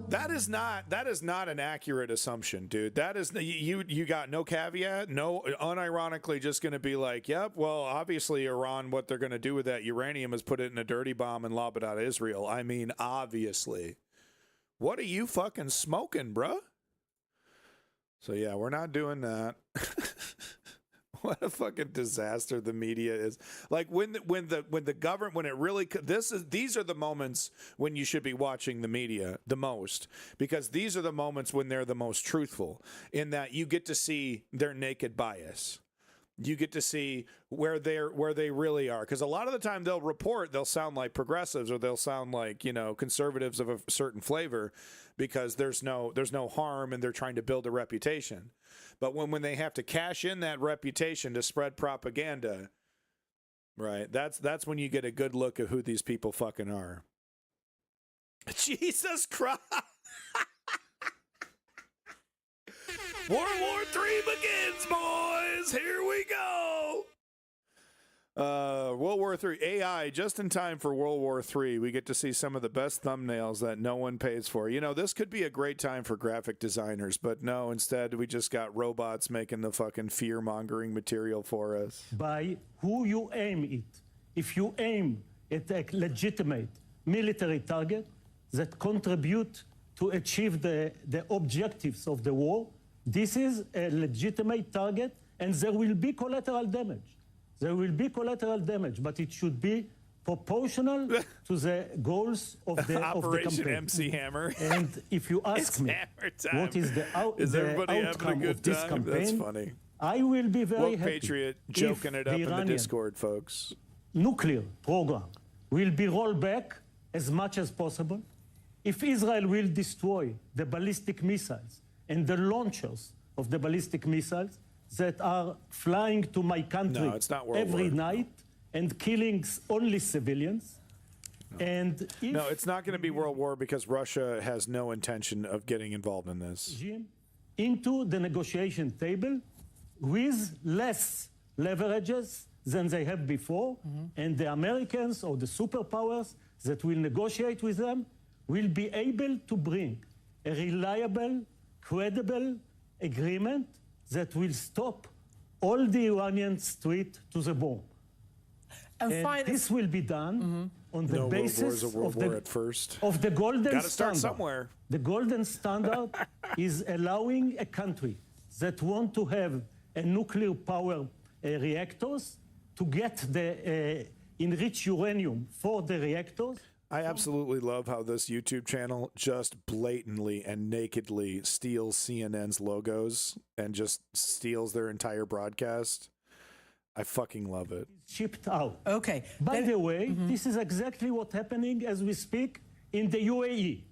That is not an accurate assumption, dude. That is you got no caveat, no unironically just going to be like, yep, well, obviously Iran, what they're going to do with that uranium is put it in a dirty bomb and lob it out of Israel. I mean, obviously. What are you fucking smoking, bruh? So yeah, we're not doing that. What a fucking disaster the media is. Like when the government, when it really, these are the moments when you should be watching the media the most, because these are the moments when they're the most truthful, in that you get to see their naked bias. You get to see where they really are, because a lot of the time they'll sound like progressives, or they'll sound like conservatives of a certain flavor, because there's no harm and they're trying to build a reputation. But when they have to cash in that reputation to spread propaganda, right? That's when you get a good look at who these people fucking are. Jesus Christ. World War III begins, boys. Here we go. World War III AI, just in time for World War III. We get to see some of the best thumbnails that no one pays for. This could be a great time for graphic designers, but no, instead we just got robots making the fucking fear-mongering material for us. By who you aim it. If you aim at a legitimate military target that contribute to achieve the objectives of the war, this is a legitimate target, and there will be collateral damage. There will be collateral damage, but it should be proportional to the goals of the Operation campaign. MC Hammer. And if you ask me what is the outcome of this campaign, that's funny. I will be very Woke happy. Patriot joking it up in the Iranian Discord, folks. Nuclear program will be rolled back as much as possible. If Israel will destroy the ballistic missiles and the launchers of the ballistic missiles that are flying to my country every night and killing only civilians. No. And no, it's not going to be World War, because Russia has no intention of getting involved in this. Into the negotiation table with less leverages than they have before, and the Americans or the superpowers that will negotiate with them will be able to bring a reliable, credible agreement that will stop all the Iranian threat to the bomb. And this will be done on the basis of the golden standard. Gotta start somewhere. The golden standard is allowing a country that want to have a nuclear power reactors to get the enriched uranium for the reactors. I absolutely love how this YouTube channel just blatantly and nakedly steals CNN's logos and just steals their entire broadcast. I fucking love it. Shipped out. Okay. By the way, this is exactly what's happening as we speak in the UAE.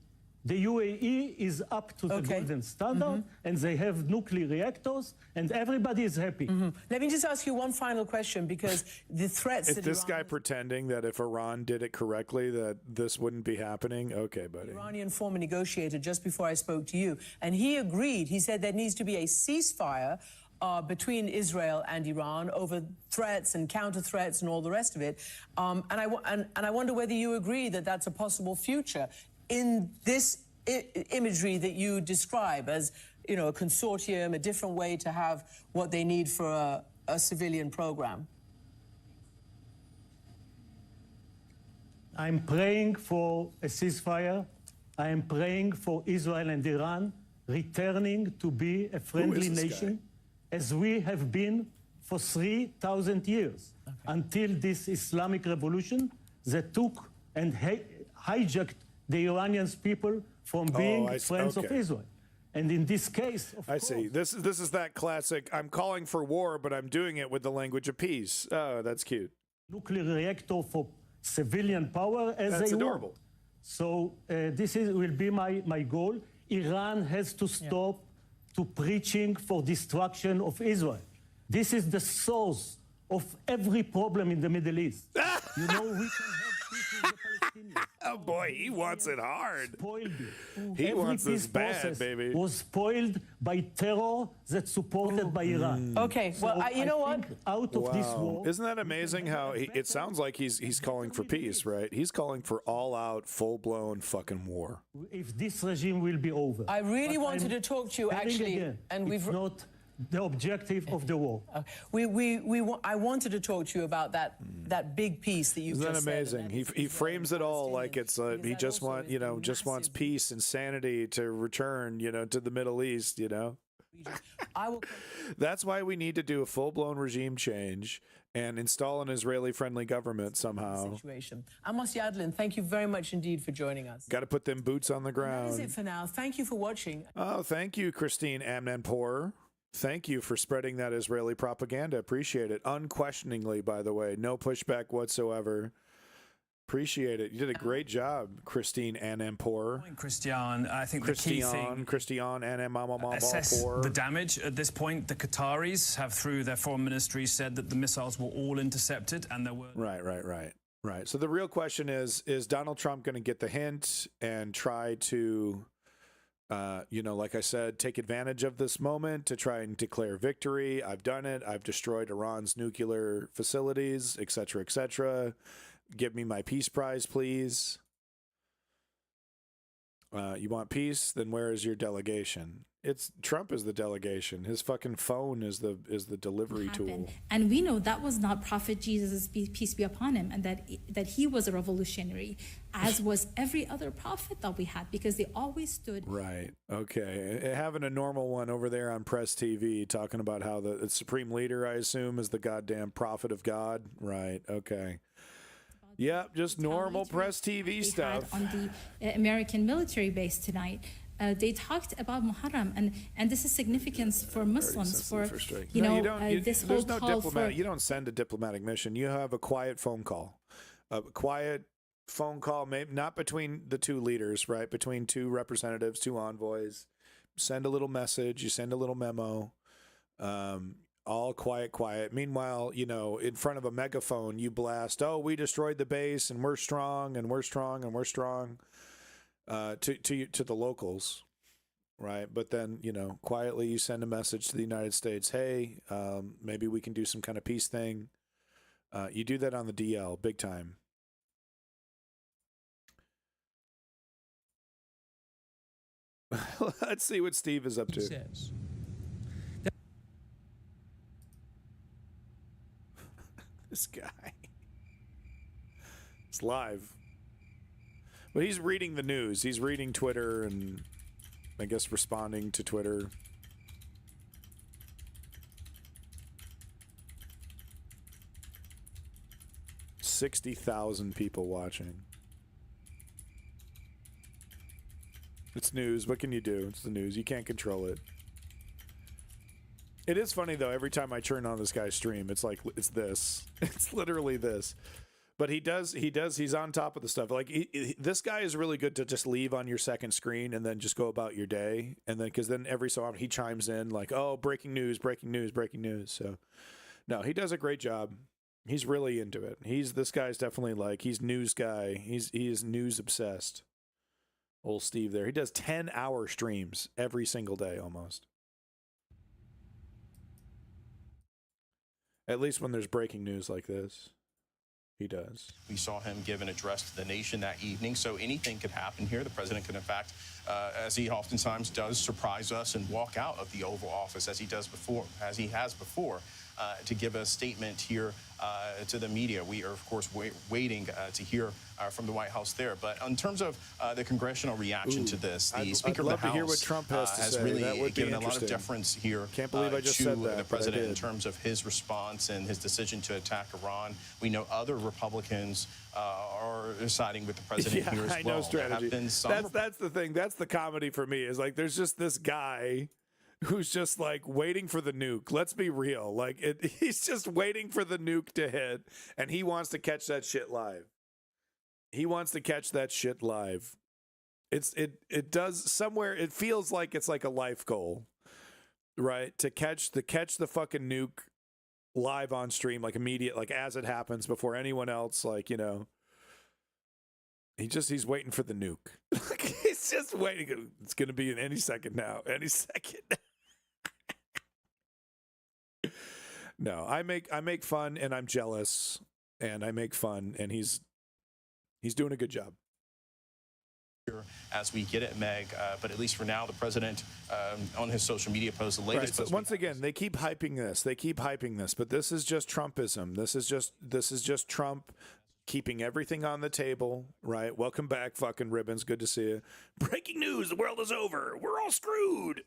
The UAE is up to the golden standard, and they have nuclear reactors, and everybody is happy. Let me just ask you one final question, because the threats Is that this guy pretending that if Iran did it correctly, that this wouldn't be happening? Okay, buddy. Iranian former negotiator just before I spoke to you, and he agreed. He said there needs to be a ceasefire between Israel and Iran over threats and counter threats and all the rest of it. And I wonder whether you agree that that's a possible future in this imagery that you describe as, a consortium, a different way to have what they need for a civilian program. I'm praying for a ceasefire. I am praying for Israel and Iran returning to be a friendly nation, as we have been for 3,000 years, until this Islamic revolution that took and hijacked the Iranian people from being friends of Israel. And in this case, of course, see. This is that classic, I'm calling for war, but I'm doing it with the language of peace. Oh, that's cute. Nuclear reactor for civilian power as That's they adorable. want. So this will be my goal. Iran has to stop to preaching for destruction of Israel. This is the source of every problem in the Middle East. You know, we can have peace with the Palestinians. Oh boy, he wants it hard. Spoiled it. He Every wants this peace bad, process baby. was spoiled by terror that's supported by Iran. Okay, well, So you know I what? think out of this war, Isn't that amazing how it sounds like he's calling for peace, right? He's calling for all-out, full-blown fucking war. if this regime will be over. I really But wanted I'm to talk to you, telling actually, again, and it's not the objective of the war. I wanted to talk to you about that big piece that you Isn't that just amazing? He frames it all like it's he just wants peace and sanity to return, to the Middle East, That's why we need to do a full-blown regime change and install an Israeli-friendly government somehow. Situation. Amos Yadlin, thank you very much indeed for joining us. Got to put them boots on the ground. That is it for now. Thank you for watching. Oh, thank you, Christine Amnanpour. Thank you for spreading that Israeli propaganda. Appreciate it. Unquestioningly, by the way. No pushback whatsoever. Appreciate it. You did a great job, Christine Amnanpour. Christian, I think the key thing... Christian Amnanpour. Assess the damage. At this point, the Qataris have, through their foreign ministry, said that the missiles were all intercepted and there were... Right. So the real question is Donald Trump going to get the hint and try to... like I said, take advantage of this moment to try and declare victory. I've done it. I've destroyed Iran's nuclear facilities, etc., etc. Give me my peace prize, please. You want peace? Then where is your delegation? It's Trump is the delegation. His fucking phone is the delivery tool. And we know that was not Prophet Jesus, peace be upon him, and that he was a revolutionary, as was every other prophet that we had, because they always stood. Right. Okay. Having a normal one over there on Press TV talking about how the supreme leader, I assume, is the goddamn prophet of God. Right. Okay. Yep. Just normal Press TV stuff. On the American military base tonight. They talked about Muharram, and this is significance for Muslims. This whole call for... You don't send a diplomatic mission. You have a quiet phone call. A quiet phone call, maybe not between the two leaders, right? Between two representatives, two envoys. Send a little message. You send a little memo. All quiet. Meanwhile, in front of a megaphone, you blast, "Oh, we destroyed the base, and we're strong, and we're strong, and we're strong." To the locals, right? But then, quietly you send a message to the United States, hey, maybe we can do some kind of peace thing. You do that on the DL, big time. Let's see what Steve is up to. This guy. It's live. But he's reading the news. He's reading Twitter and, I guess, responding to Twitter. $60,000 people watching. It's news. What can you do? It's the news. You can't control it. It is funny, though. Every time I turn on this guy's stream, it's like, it's this. It's literally this. But he's on top of the stuff. Like, this guy is really good to just leave on your second screen and then just go about your day. And then, because then every so often he chimes in like, oh, breaking news. So, no, he does a great job. He's really into it. This guy's definitely he's news guy. He is news obsessed. Old Steve there. He does 10-hour streams every single day almost. At least when there's breaking news like this. He does. We saw him give an address to the nation that evening, so anything could happen here. The president could, in fact, as he oftentimes does, surprise us and walk out of the Oval Office as he has before, to give a statement here to the media. We are, of course, waiting to hear from the White House there. But in terms of the congressional reaction to this, the Speaker of the House to hear what Trump has really given a lot of deference here Can't believe I just to said that, the president in terms of his response and his decision to attack Iran. We know other Republicans are siding with the president here as well. I know strategy. That's the thing. That's the comedy for me is like there's just this guy who's just like waiting for the nuke. Let's be real. He's just waiting for the nuke to hit, and he wants to catch that shit live. it does somewhere. It feels like it's like a life goal, right? To catch the fucking nuke live on stream, like immediate, like as it happens before anyone else, like, you know. He's waiting for the nuke. He's just waiting. It's going to be in any second now. Any second. No, I make fun and I'm jealous and I make fun and he's doing a good job. As we get it, Meg, but at least for now, the president on his social media post, the latest post. Once again, they keep hyping this. But this is just Trumpism. This is just Trump keeping everything on the table, right? Welcome back, fucking ribbons. Good to see you. Breaking news: the world is over. We're all screwed.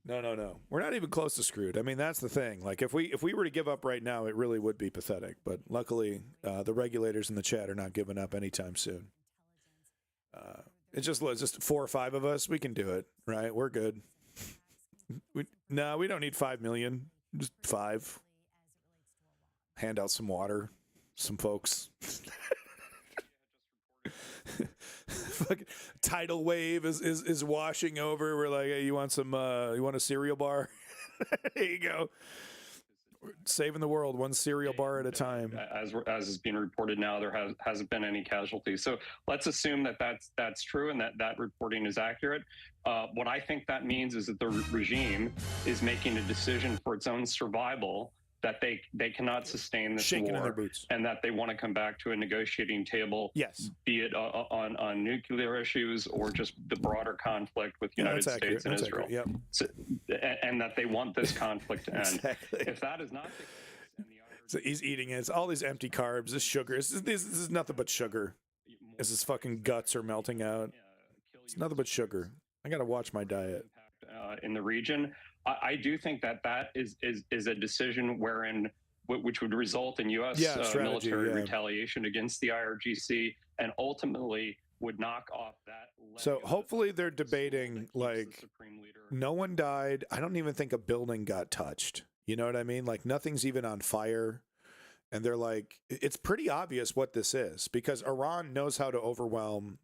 No. We're not even close to screwed. I mean, that's the thing. Like, if we were to give up right now, it really would be pathetic. But luckily, the regulators in the chat are not giving up anytime soon. It's just 4 or 5 of us. We can do it, right? We're good. We don't need 5 million. Just 5. Hand out some water, some folks. Fucking tidal wave is washing over. We're like, hey, you want a cereal bar? There you go. We're saving the world one cereal bar at a time. As is being reported now, there hasn't been any casualties. So let's assume that that's true and that reporting is accurate. What I think that means is that the regime is making a decision for its own survival, that they cannot sustain this Shaking war, in their boots. and that they want to come back to a negotiating table. Yes, be it on nuclear issues or just the broader conflict with the United States and Israel. Yep. So, and that they want this conflict to end. Exactly. If that is not the case, so he's eating it. It's all these empty carbs, this sugar. This is nothing but sugar. As his fucking guts are melting out. It's nothing but sugar. I got to watch my diet. In the region, I do think that is a decision which would result in U.S. military retaliation against the IRGC and ultimately would knock off that. So hopefully they're debating, like, no one died. I don't even think a building got touched. You know what I mean? Like, nothing's even on fire. And they're like, it's pretty obvious what this is, because Iran knows how to overwhelm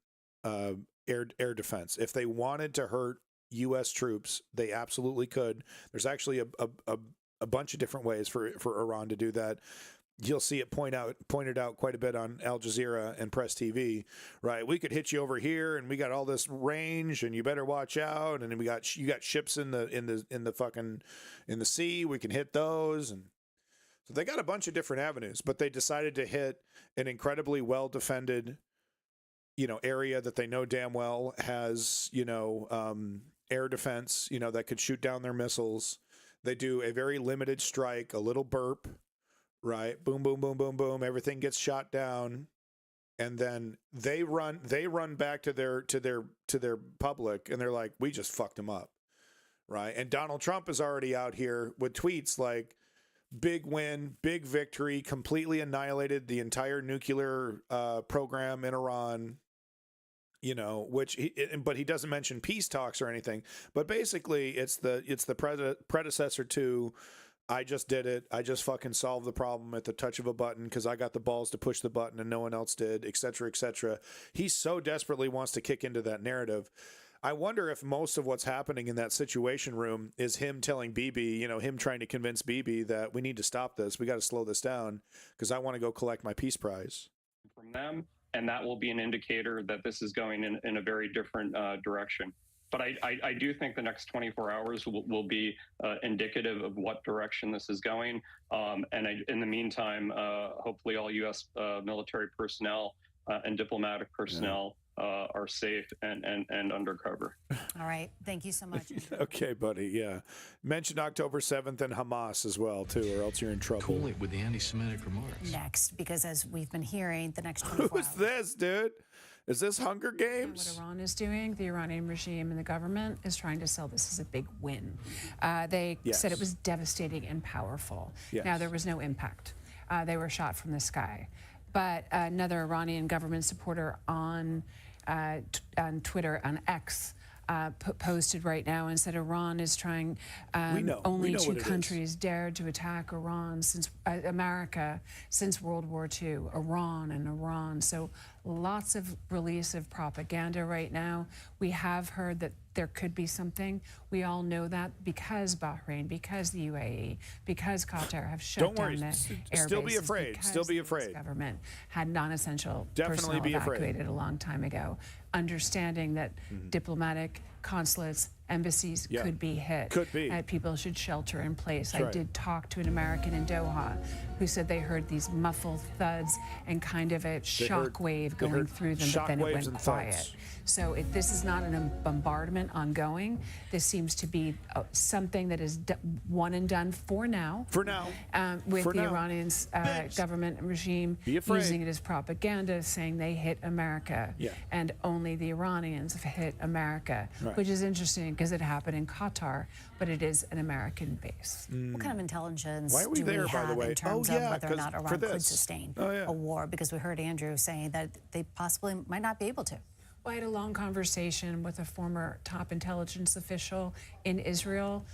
air defense. If they wanted to hurt U.S. troops, they absolutely could. There's actually a bunch of different ways for Iran to do that. You'll see it pointed out quite a bit on Al Jazeera and Press TV, right? We could hit you over here, and we got all this range, and you better watch out. And then you got ships in the sea. We can hit those, and so they got a bunch of different avenues. But they decided to hit an incredibly well defended, area that they know damn well has, air defense, that could shoot down their missiles. They do a very limited strike, a little burp, right? Boom, boom, boom, boom, boom. Everything gets shot down, and then they run back to their public, and they're like, we just fucked them up, right? And Donald Trump is already out here with tweets like, big win, big victory, completely annihilated the entire nuclear program in Iran. But he doesn't mention peace talks or anything. But basically, it's the predecessor to, I just did it. I just fucking solved the problem at the touch of a button because I got the balls to push the button and no one else did, et cetera, et cetera. He so desperately wants to kick into that narrative. I wonder if most of what's happening in that Situation Room is him telling Bibi, him trying to convince Bibi that we need to stop this. We got to slow this down because I want to go collect my peace prize. From them. And that will be an indicator that this is going in a very different direction. But I do think the next 24 hours will be indicative of what direction this is going. In the meantime, hopefully all U.S. Military personnel and diplomatic personnel are safe and undercover. All right. Thank you so much. Okay, buddy. Yeah. Mention October 7th and Hamas as well, too, or else you're in trouble. Cool it with the anti-Semitic remarks. Next, because as we've been hearing, the next 24 Who's this, dude? Is this Hunger Games? What Iran is doing, the Iranian regime and the government is trying to sell this as a big win. They said it was devastating and powerful. Yes. Now, there was no impact. They were shot from the sky. But another Iranian government supporter on Twitter, on X, posted right now and said Iran is trying. Only 2 countries dared to attack Iran since America since World War II. Iran and Iran. So lots of release of propaganda right now. We have heard that there could be something. We all know that because Bahrain, because the UAE, because Qatar have shut down the air Still be bases, afraid. because Still be the US afraid. government had non-essential Definitely personnel be afraid. evacuated a long time ago. Understanding that diplomatic consulates, embassies could be hit. Could be. People should shelter in place. That's I right. did talk to an American in Doha who said they heard these muffled thuds and kind of a shock wave going through them, but then it went quiet. So this is not a bombardment ongoing. This seems to be something that is one and done for now. For now. With For the now. Iranians government and regime Be afraid. using it as propaganda, saying they hit America. Yeah. And only the Iranians have hit America, Right. which is interesting because it happened in Qatar, but it is an American base. What kind of intelligence Why are we do there, we by the have way? in terms Oh, yeah, of whether or 'cause not for Iran could this. sustain Oh, yeah. a war? Because we heard Andrew saying that they possibly might not be able to. Well, I had a long conversation with a former top intelligence official in Israel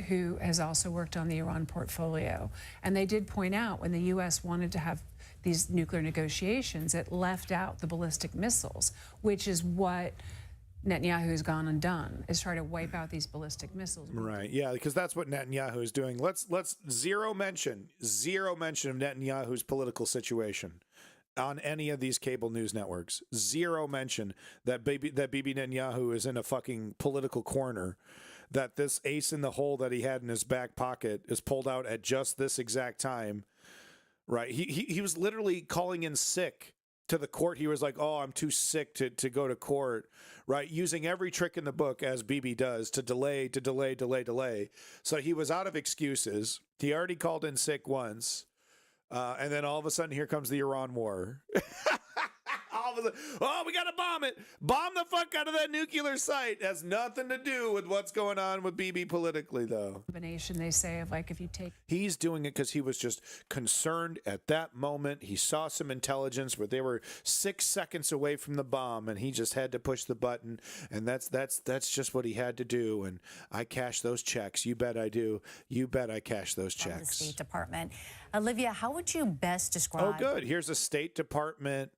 who has also worked on the Iran portfolio. And they did point out when the U.S. wanted to have these nuclear negotiations, it left out the ballistic missiles, which is what Netanyahu's gone and done, is try to wipe out these ballistic missiles. Right. Yeah, because that's what Netanyahu is doing. Let's zero mention of Netanyahu's political situation on any of these cable news networks. Zero mention that Bibi Netanyahu is in a fucking political corner, that this ace in the hole that he had in his back pocket is pulled out at just this exact time. Right. He was literally calling in sick to the court. He was like, oh, I'm too sick to go to court. Right. Using every trick in the book, as Bibi does, to delay. So he was out of excuses. He already called in sick once. And then all of a sudden, here comes the Iran war. All of a sudden, oh, we got to bomb it. Bomb the fuck out of that nuclear site. Has nothing to do with what's going on with Bibi politically, though. Combination, they say, of like if you take. He's doing it because he was just concerned at that moment. He saw some intelligence where they were 6 seconds away from the bomb, and he just had to push the button. And that's just what he had to do. And I cash those checks. You bet I do. You bet I cash those From the checks. State Department. Olivia, how would you best describe? Oh, good. Here's a State Department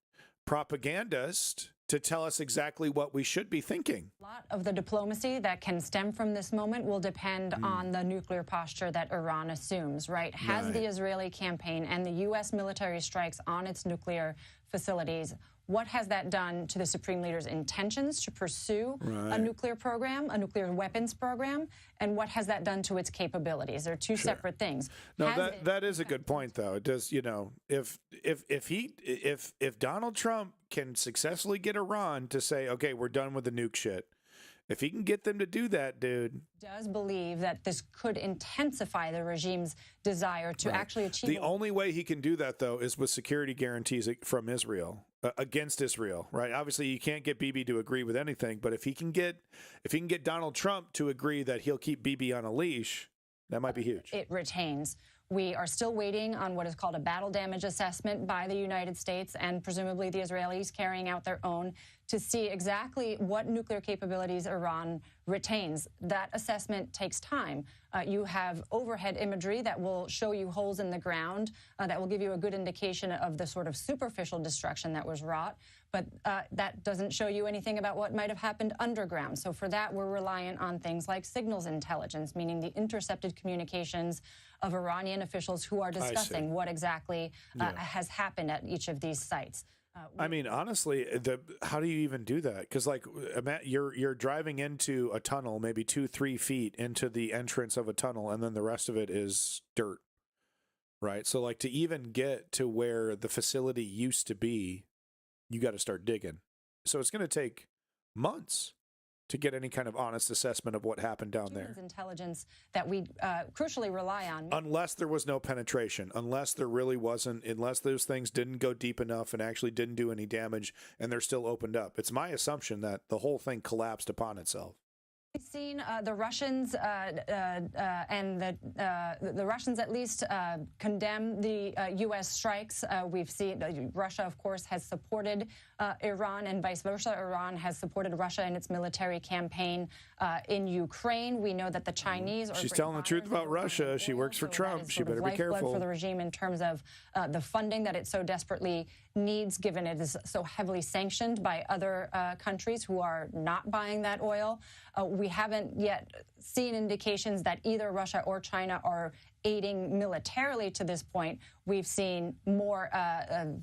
propagandist to tell us exactly what we should be thinking. A lot of the diplomacy that can stem from this moment will depend on the nuclear posture that Iran assumes, right? Has the Israeli campaign and the U.S. military strikes on its nuclear facilities, what has that done to the Supreme Leader's intentions to pursue a nuclear program, a nucler weapons program, and what has that done to its capabilities? They're two separate things. No, that is a good point, though. It does, if Donald Trump can successfully get Iran to say, okay, we're done with the nuke shit, if he can get them to do that, dude. Does believe that this could intensify the regime's desire to actually achieve. The only way he can do that, though, is with security guarantees from Israel, against Israel, right? Obviously, you can't get Bibi to agree with anything, but if he can get Donald Trump to agree that he'll keep Bibi on a leash, that might be huge. It retains. We are still waiting on what is called a battle damage assessment by the United States and presumably the Israelis carrying out their own to see exactly what nuclear capabilities Iran retains. That assessment takes time. You have overhead imagery that will show you holes in the ground that will give you a good indication of the sort of superficial destruction that was wrought. But that doesn't show you anything about what might have happened underground. So for that, we're reliant on things like signals intelligence, meaning the intercepted communications of Iranian officials who are discussing what exactly has happened at each of these sites. I mean, honestly, how do you even do that? Because, like, you're driving into a tunnel, maybe 2-3 feet into the entrance of a tunnel, and then the rest of it is dirt, right? So, like, to even get to where the facility used to be, you got to start digging. So it's going to take months to get any kind of honest assessment of what happened down there. Intelligence that we crucially rely on. Unless there was no penetration, unless there really wasn't, unless those things didn't go deep enough and actually didn't do any damage and they're still opened up. It's my assumption that the whole thing collapsed upon itself. We've seen the Russians and the Russians at least condemn the U.S. strikes. We've seen Russia, of course, has supported Iran and vice versa. Iran has supported Russia in its military campaign in Ukraine. We know that the Chinese are... She's telling the truth about Russia. She works for Trump. She better be careful. For the regime in terms of the funding that it so desperately needs, given it is so heavily sanctioned by other countries who are not buying that oil. We haven't yet seen indications that either Russia or China are aiding militarily to this point. We've seen more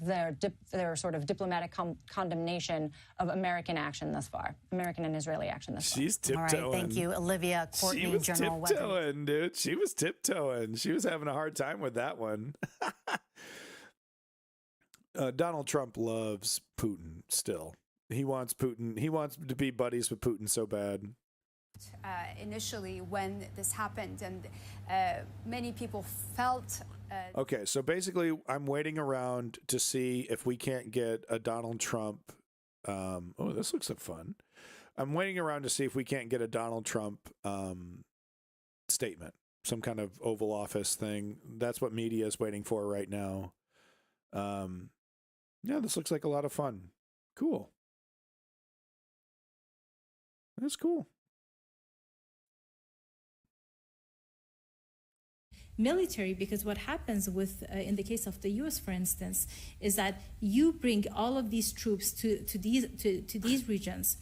their sort of diplomatic condemnation of American action thus far, American and Israeli action thus far. She's tiptoeing. All right, thank you, Olivia Courtney, She was General tiptoeing, dude. She was tiptoeing. She was having a hard time with that one. Donald Trump loves Putin still. He wants Putin. He wants to be buddies with Putin so bad. Initially, when this happened, and many people felt. Okay, so basically, I'm waiting around to see if we can't get a Donald Trump. Oh, this looks like fun. I'm waiting around to see if we can't get a Donald Trump statement, some kind of Oval Office thing. That's what media is waiting for right now. Yeah, this looks like a lot of fun. Cool. That's cool. Military, because what happens with in the case of the U.S., for instance, is that you bring all of these troops to these regions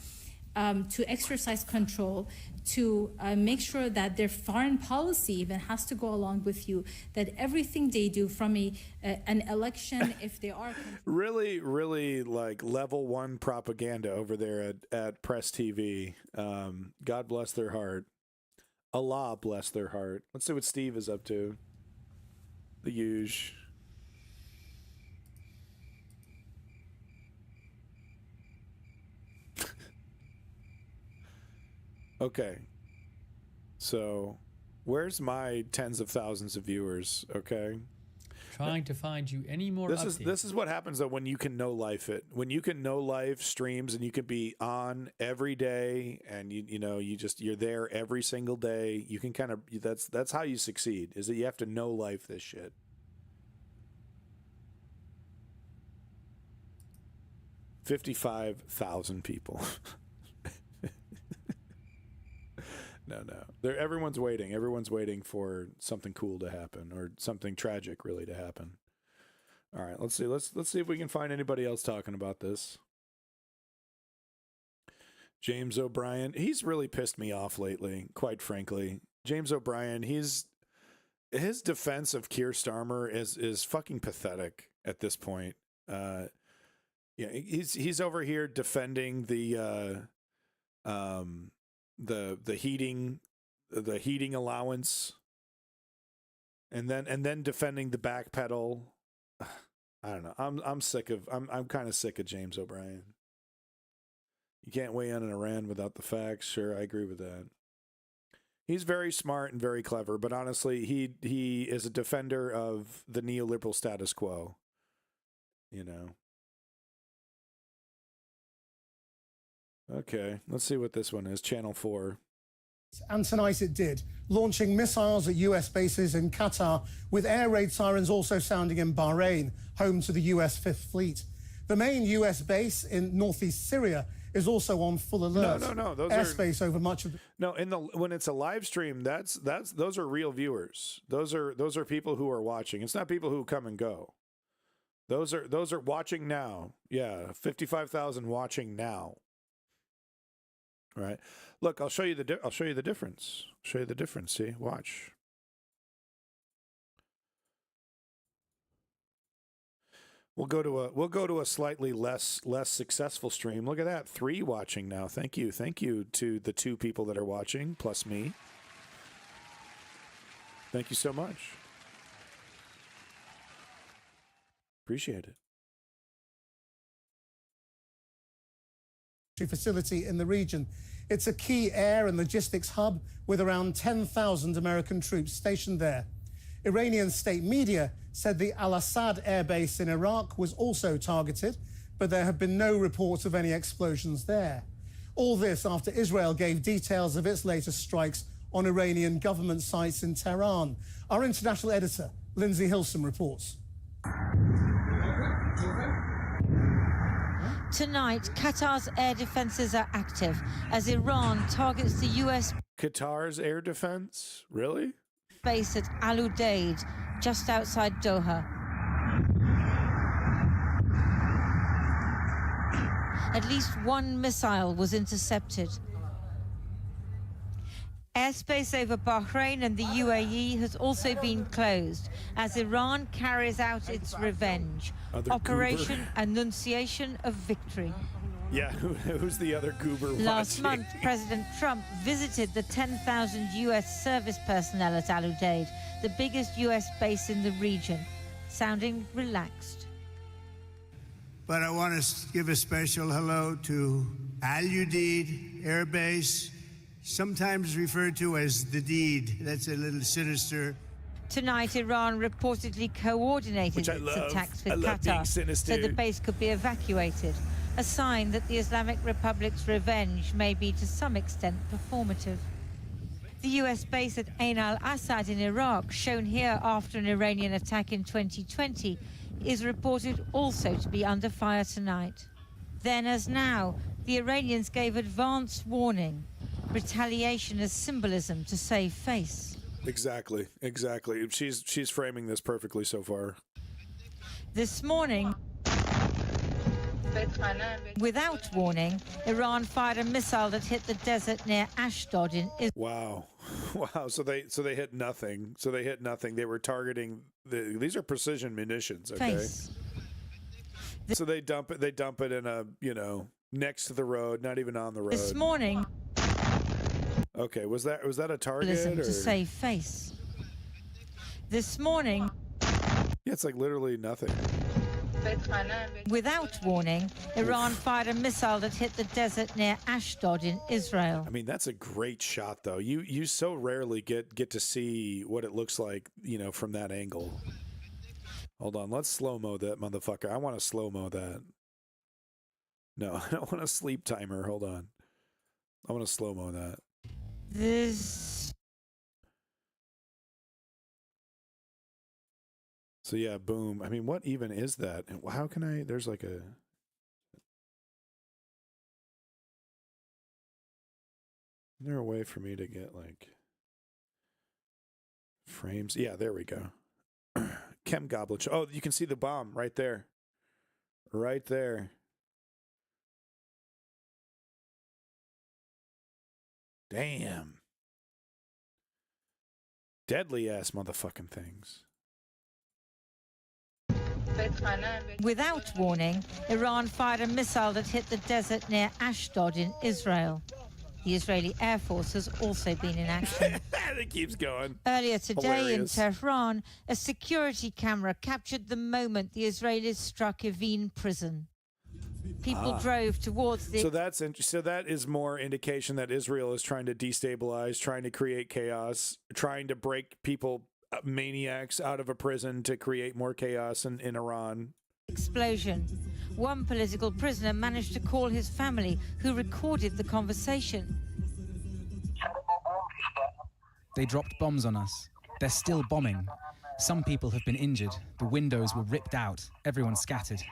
to exercise control, to make sure that their foreign policy even has to go along with you, that everything they do from an election, if they are really like level 1 propaganda over there at Press TV. God bless their heart. Allah bless their heart. Let's see what Steve is up to. The huge. Okay. So, where's my tens of thousands of viewers? Okay. Trying to find you any more updates. This is what happens though when you can no life it. When you can no live streams and you can be on every day and you're there every single day. You can kind of that's how you succeed. Is that you have to no life this shit. $55,000 people. No. Everyone's waiting. Everyone's waiting for something cool to happen or something tragic really to happen. All right, let's see. Let's see if we can find anybody else talking about this. James O'Brien, he's really pissed me off lately, quite frankly. James O'Brien, his defense of Keir Starmer is fucking pathetic at this point. Yeah, he's over here defending the heating allowance, and then defending the back pedal. I don't know. I'm kind of sick of James O'Brien. You can't weigh in on Iran without the facts. Sure, I agree with that. He's very smart and very clever, but honestly, he is a defender of the neoliberal status quo. Okay, let's see what this one is. Channel 4. And tonight it did, launching missiles at US bases in Qatar, with air raid sirens also sounding in Bahrain, home to the US Fifth Fleet. The main US base in northeast Syria is also on full alert. No. Those airspace over much of the... when it's a live stream, those are real viewers. Those are people who are watching. It's not people who come and go. Those are watching now. Yeah, 55,000 watching now. Right. Look, I'll show you the difference. Show you the difference. See, watch. We'll go to a slightly less successful stream. Look at that, 3 watching now. Thank you to the 2 people that are watching plus me. Thank you so much. Appreciate it. Facility in the region. It's a key air and logistics hub with around 10,000 American troops stationed there. Iranian state media said the Al-Assad air base in Iraq was also targeted, but there have been no reports of any explosions there. All this after Israel gave details of its latest strikes on Iranian government sites in Tehran. Our international editor, Lindsay Hilson, reports. Tonight, Qatar's air defenses are active as Iran targets the U.S. Qatar's air defense? Really? Base at Al Udeid, just outside Doha. At least one missile was intercepted. Airspace over Bahrain and the UAE has also been closed as Iran carries out its revenge. Operation Annunciation of Victory. Yeah, who's the other goober Last watching? month, President Trump visited the 10,000 U.S. service personnel at Al Udeid, the biggest U.S. base in the region, sounding relaxed. But I want to give a special hello to Al Udeid Air Base, sometimes referred to as the Deed. That's a little sinister. Tonight, Iran reportedly coordinated its attacks with Qatar so the base could be evacuated, a sign that the Islamic Republic's revenge may be to some extent performative. The US base at Ain al-Assad in Iraq, shown here after an Iranian attack in 2020, is reported also to be under fire tonight. Then as now, the Iranians gave advance warning, retaliation as symbolism to save face. Exactly. She's framing this perfectly so far. This morning, without warning, Iran fired a missile that hit the desert near Ashdod in Israel. Wow. So they hit nothing. They were targeting these are precision munitions, okay? So they dump it in a, next to the road, not even on the road. This morning. Okay, was that a target or to save face? This morning. Yeah, it's like literally nothing. Without warning, Iran fired a missile that hit the desert near Ashdod in Israel. I mean, that's a great shot, though. You so rarely get to see what it looks like, from that angle. Hold on, let's slow-mo that motherfucker. I want to slow-mo that. No, I don't want a sleep timer. Hold on. I want to slow-mo that. So yeah, boom. I mean, what even is that? And how can I? There's like a. Is there a way for me to get like frames? Yeah, there we go. Chem goblet. Oh, you can see the bomb right there. Right there. Damn. Deadly ass motherfucking things. Without warning, Iran fired a missile that hit the desert near Ashdod in Israel. The Israeli Air Force has also been in action. It keeps going. Earlier today Hilarious. in Tehran, a security camera captured the moment the Israelis struck Evin prison. People drove towards the... So that is more indication that Israel is trying to destabilize, trying to create chaos, trying to break people, maniacs, out of a prison to create more chaos in Iran. Explosion. One political prisoner managed to call his family, who recorded the conversation. They dropped bombs on us. They're still bombing. Some people have been injured. The windows were ripped out. Everyone scattered.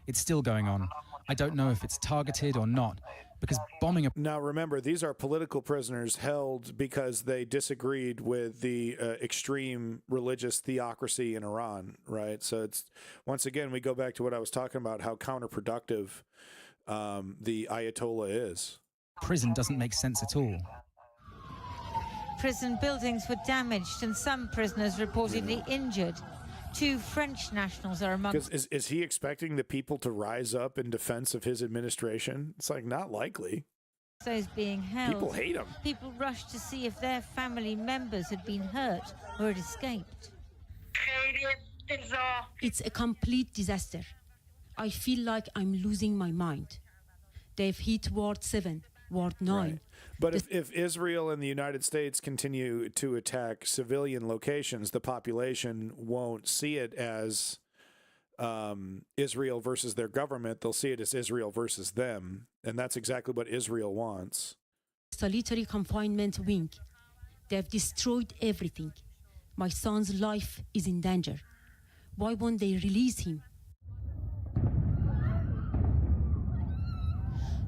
It's still going on. I don't know if it's targeted or not, because bombing... Now, remember, these are political prisoners held because they disagreed with the extreme religious theocracy in Iran, right? So it's, once again, we go back to what I was talking about, how counterproductive the Ayatollah is. Prison doesn't make sense at all. Prison buildings were damaged and some prisoners reportedly injured. 2 French nationals are among... Is he expecting the people to rise up in defense of his administration? It's like not likely. Those being held. People hate him. People rushed to see if their family members had been hurt or had escaped. It's a complete disaster. I feel like I'm losing my mind. They've hit Ward 7, Ward 9. Right. But if Israel and the United States continue to attack civilian locations, the population won't see it as Israel versus their government. They'll see it as Israel versus them, and that's exactly what Israel wants. Solitary confinement wing. They've destroyed everything. My son's life is in danger. Why won't they release him?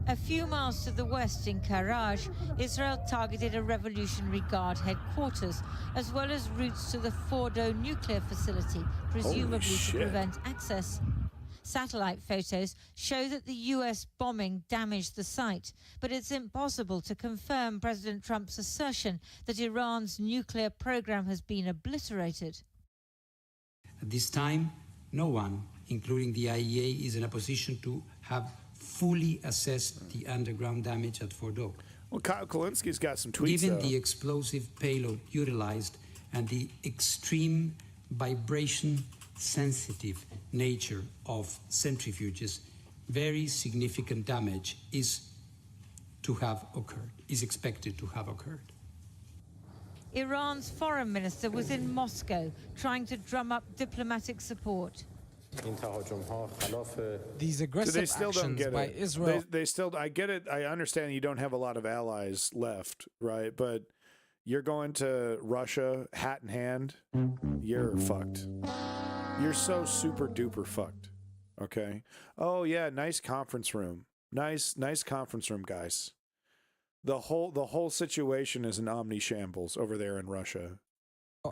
A few miles to the west in Karaj, Israel targeted a Revolutionary Guard headquarters, as well as routes to the Fordo nuclear facility, presumably to prevent access. Satellite photos show that the US bombing damaged the site, but it's impossible to confirm President Trump's assertion that Iran's nuclear program has been obliterated. At this time, no one, including the IEA, is in a position to have fully assessed the underground damage at Fordo. Well, Kyle Kulinski's got some tweets, Given the explosive payload utilized and the extreme vibration-sensitive nature of centrifuges, very significant damage is expected to have occurred. Iran's foreign minister was in Moscow trying to drum up diplomatic support. These aggressive actions by Israel. They still, I get it. I understand you don't have a lot of allies left, right? But you're going to Russia, hat in hand. You're fucked. You're so super duper fucked. Okay. Oh yeah, nice conference room. Nice conference room, guys. The whole situation is an omni shambles over there in Russia.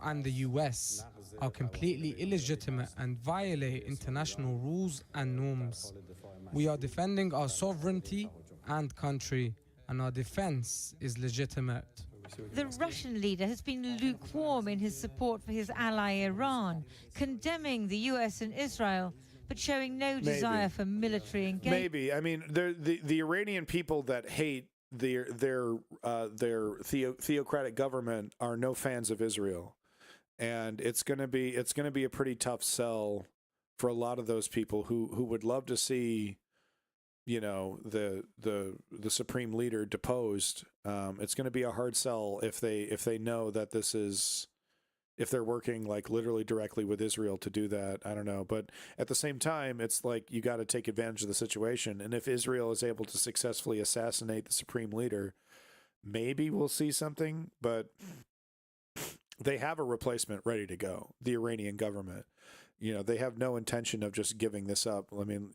And the US are completely illegitimate and violate international rules and norms. We are defending our sovereignty and country, and our defense is legitimate. The Russian leader has been lukewarm in his support for his ally Iran, condemning the US and Israel, but showing no desire for military engagement. Maybe. I mean, the Iranian people that hate their theocratic government are no fans of Israel. And it's gonna be a pretty tough sell for a lot of those people who would love to see, you know, the supreme leader deposed. It's gonna be a hard sell if they know that this is, if they're working like literally directly with Israel to do that. I don't know, but at the same time, it's like you got to take advantage of the situation. And if Israel is able to successfully assassinate the supreme leader, maybe we'll see something. But they have a replacement ready to go. The Iranian government, you know, they have no intention of just giving this up. I mean,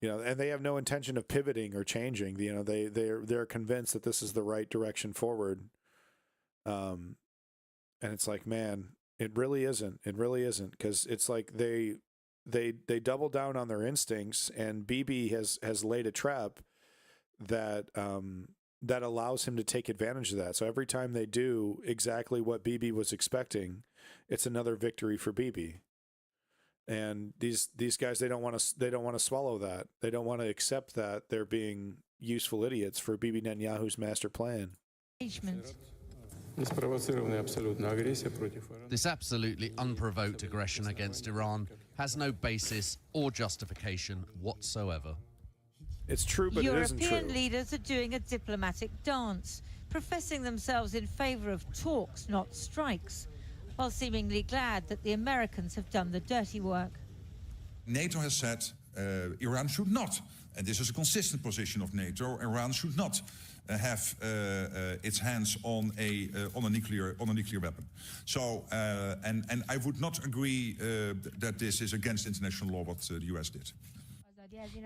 you know, and they have no intention of pivoting or changing. You know, they're convinced that this is the right direction forward. And it's like, man, it really isn't. It really isn't, because it's like they double down on their instincts, and Bibi has laid a trap that that allows him to take advantage of that. So every time they do exactly what Bibi was expecting, it's another victory for Bibi. And these guys, they don't want to swallow that. They don't want to accept that they're being useful idiots for Bibi Netanyahu's master plan. This absolutely unprovoked aggression against Iran has no basis or justification whatsoever. It's true, but it isn't true. European leaders are doing a diplomatic dance, professing themselves in favor of talks, not strikes, while seemingly glad that the Americans have done the dirty work. NATO has said Iran should not, and this is a consistent position of NATO, Iran should not have its hands on a nuclear weapon. So, and I would not agree that this is against international law what the US did.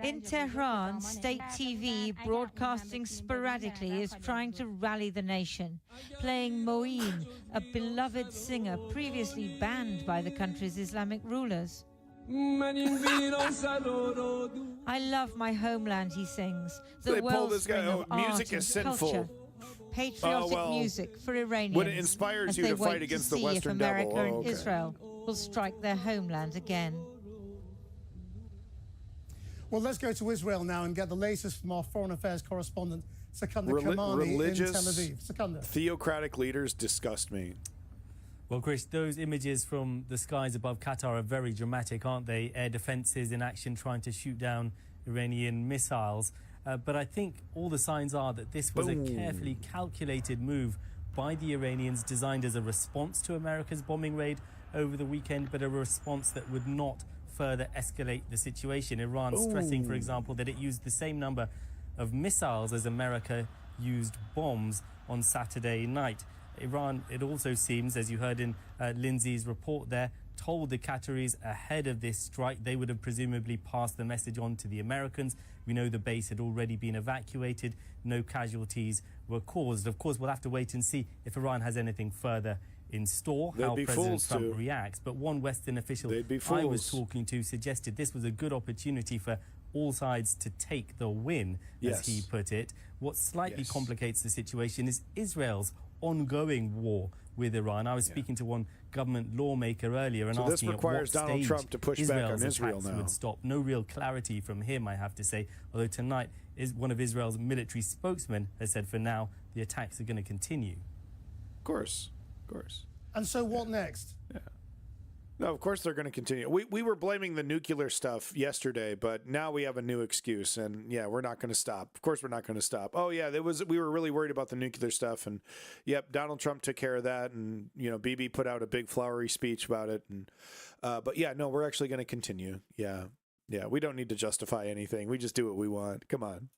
In Tehran, state TV, broadcasting sporadically, is trying to rally the nation, playing Moeen, a beloved singer previously banned by the country's Islamic rulers. I love my homeland, he sings, the wellspring of music art is and sinful. culture. Patriotic music for Iranians, when it inspires as you they to fight wait against to the see Western if America devil. and Israel will strike their homeland again. Well, let's go to Israel now and get the latest from our foreign affairs correspondent, Secunda Kamani in Tel Aviv. Secunda. Theocratic leaders disgust me. Well, Chris, those images from the skies above Qatar are very dramatic, aren't they? Air defences in action trying to shoot down Iranian missiles. But I think all the signs are that this was a carefully calculated move by the Iranians, designed as a response to America's bombing raid over the weekend, but a response that would not further escalate the situation. Iran stressing, for example, that it used the same number of missiles as America used bombs on Saturday night. Iran, it also seems, as you heard in Lindsay's report there, told the Qataris ahead of this strike they would have presumably passed the message on to the Americans. We know the base had already been evacuated. No casualties were caused. Of course, we'll have to wait and see if Iran has anything further in store, how President Trump reacts. But one Western official I was talking to suggested this was a good opportunity for all sides to take the win, as he put it. What slightly complicates the situation is Israel's ongoing war with Iran. I was speaking to one government lawmaker earlier and asking this requires at what Donald stage Trump to push back on Israel now. Would stop. No real clarity from him, I have to say. Although tonight, one of Israel's military spokesmen has said for now the attacks are going to continue. Of course. And so what next? Yeah. No, of course they're going to continue. We were blaming the nuclear stuff yesterday, but now we have a new excuse, and yeah, we're not going to stop. Of course, we're not going to stop. Oh yeah, we were really worried about the nuclear stuff, and yep, Donald Trump took care of that, and Bibi put out a big flowery speech about it, and but yeah, no, we're actually going to continue. Yeah, we don't need to justify anything. We just do what we want. Come on.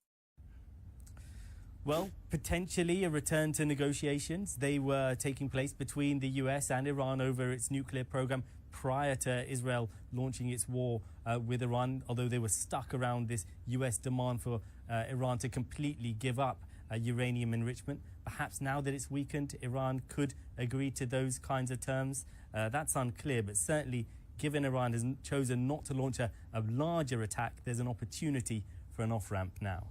Well, potentially a return to negotiations. They were taking place between the US and Iran over its nuclear program prior to Israel launching its war with Iran, although they were stuck around this US demand for Iran to completely give up uranium enrichment. Perhaps now that it's weakened, Iran could agree to those kinds of terms. That's unclear, but certainly given Iran has chosen not to launch a larger attack, there's an opportunity for an off-ramp now.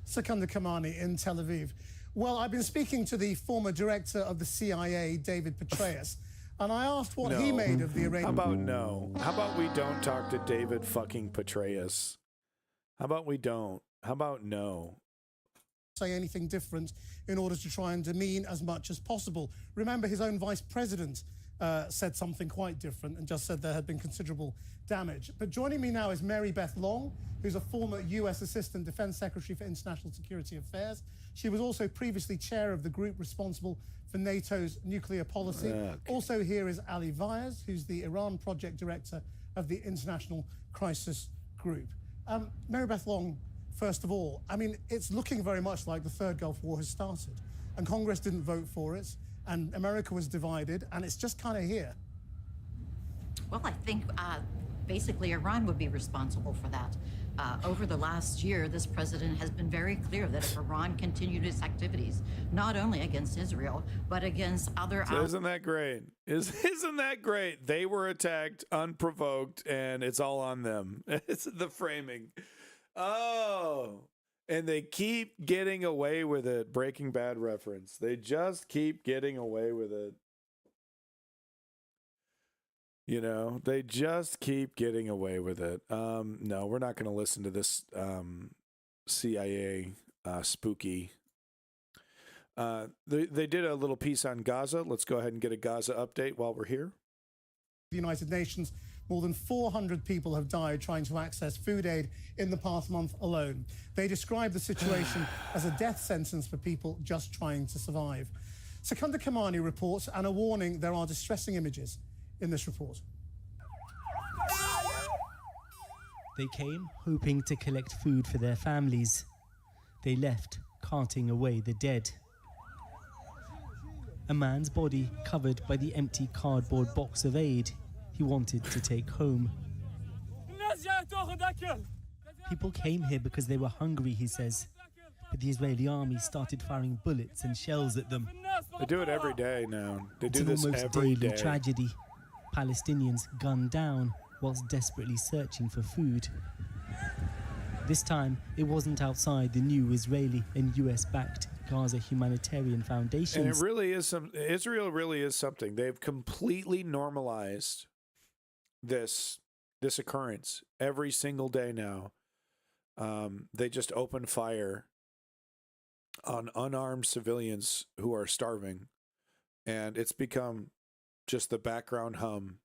Sikandar Kamani in Tel Aviv. Well, I've been speaking to the former director of the CIA, David Petraeus, and I asked what he made of the Iranian... How about no? How about we don't talk to David fucking Petraeus? How about we don't? How about no? Say anything different in order to try and demean as much as possible. Remember, his own vice president said something quite different and just said there had been considerable damage. But joining me now is Mary Beth Long, who's a former US Assistant Defense Secretary for International Security Affairs. She was also previously chair of the group responsible for NATO's nuclear policy. Okay. Also here is Ali Vyas, who's the Iran project director of the International Crisis Group. Mary Beth Long, first of all, I mean, it's looking very much like the Third Gulf War has started, and Congress didn't vote for it, and America was divided, and it's just kind of here. Well, I think basically Iran would be responsible for that. Over the last year, this president has been very clear that if Iran continued its activities, not only against Israel, but against other... So isn't that great? Isn't that great? They were attacked unprovoked, and it's all on them. It's the framing. Oh, and they keep getting away with it. Breaking Bad reference. They just keep getting away with it. You know, they just keep getting away with it. No, we're not going to listen to this CIA spooky. They did a little piece on Gaza. Let's go ahead and get a Gaza update while we're here. The United Nations, more than 400 people have died trying to access food aid in the past month alone. They describe the situation as a death sentence for people just trying to survive. Sikandar Kamani reports, and a warning, there are distressing images in this report. They came hoping to collect food for their families. They left carting away the dead. A man's body covered by the empty cardboard box of aid he wanted to take home. People came here because they were hungry, he says, but the Israeli army started firing bullets and shells at them. They do it every day now. They do it's this an almost every daily day. tragedy. Palestinians gunned down whilst desperately searching for food. This time, it wasn't outside the new Israeli and US-backed Gaza Humanitarian Foundations. And it really is Israel really is something. They've completely normalized this occurrence every single day now. They just open fire on unarmed civilians who are starving, and it's become just the background hum,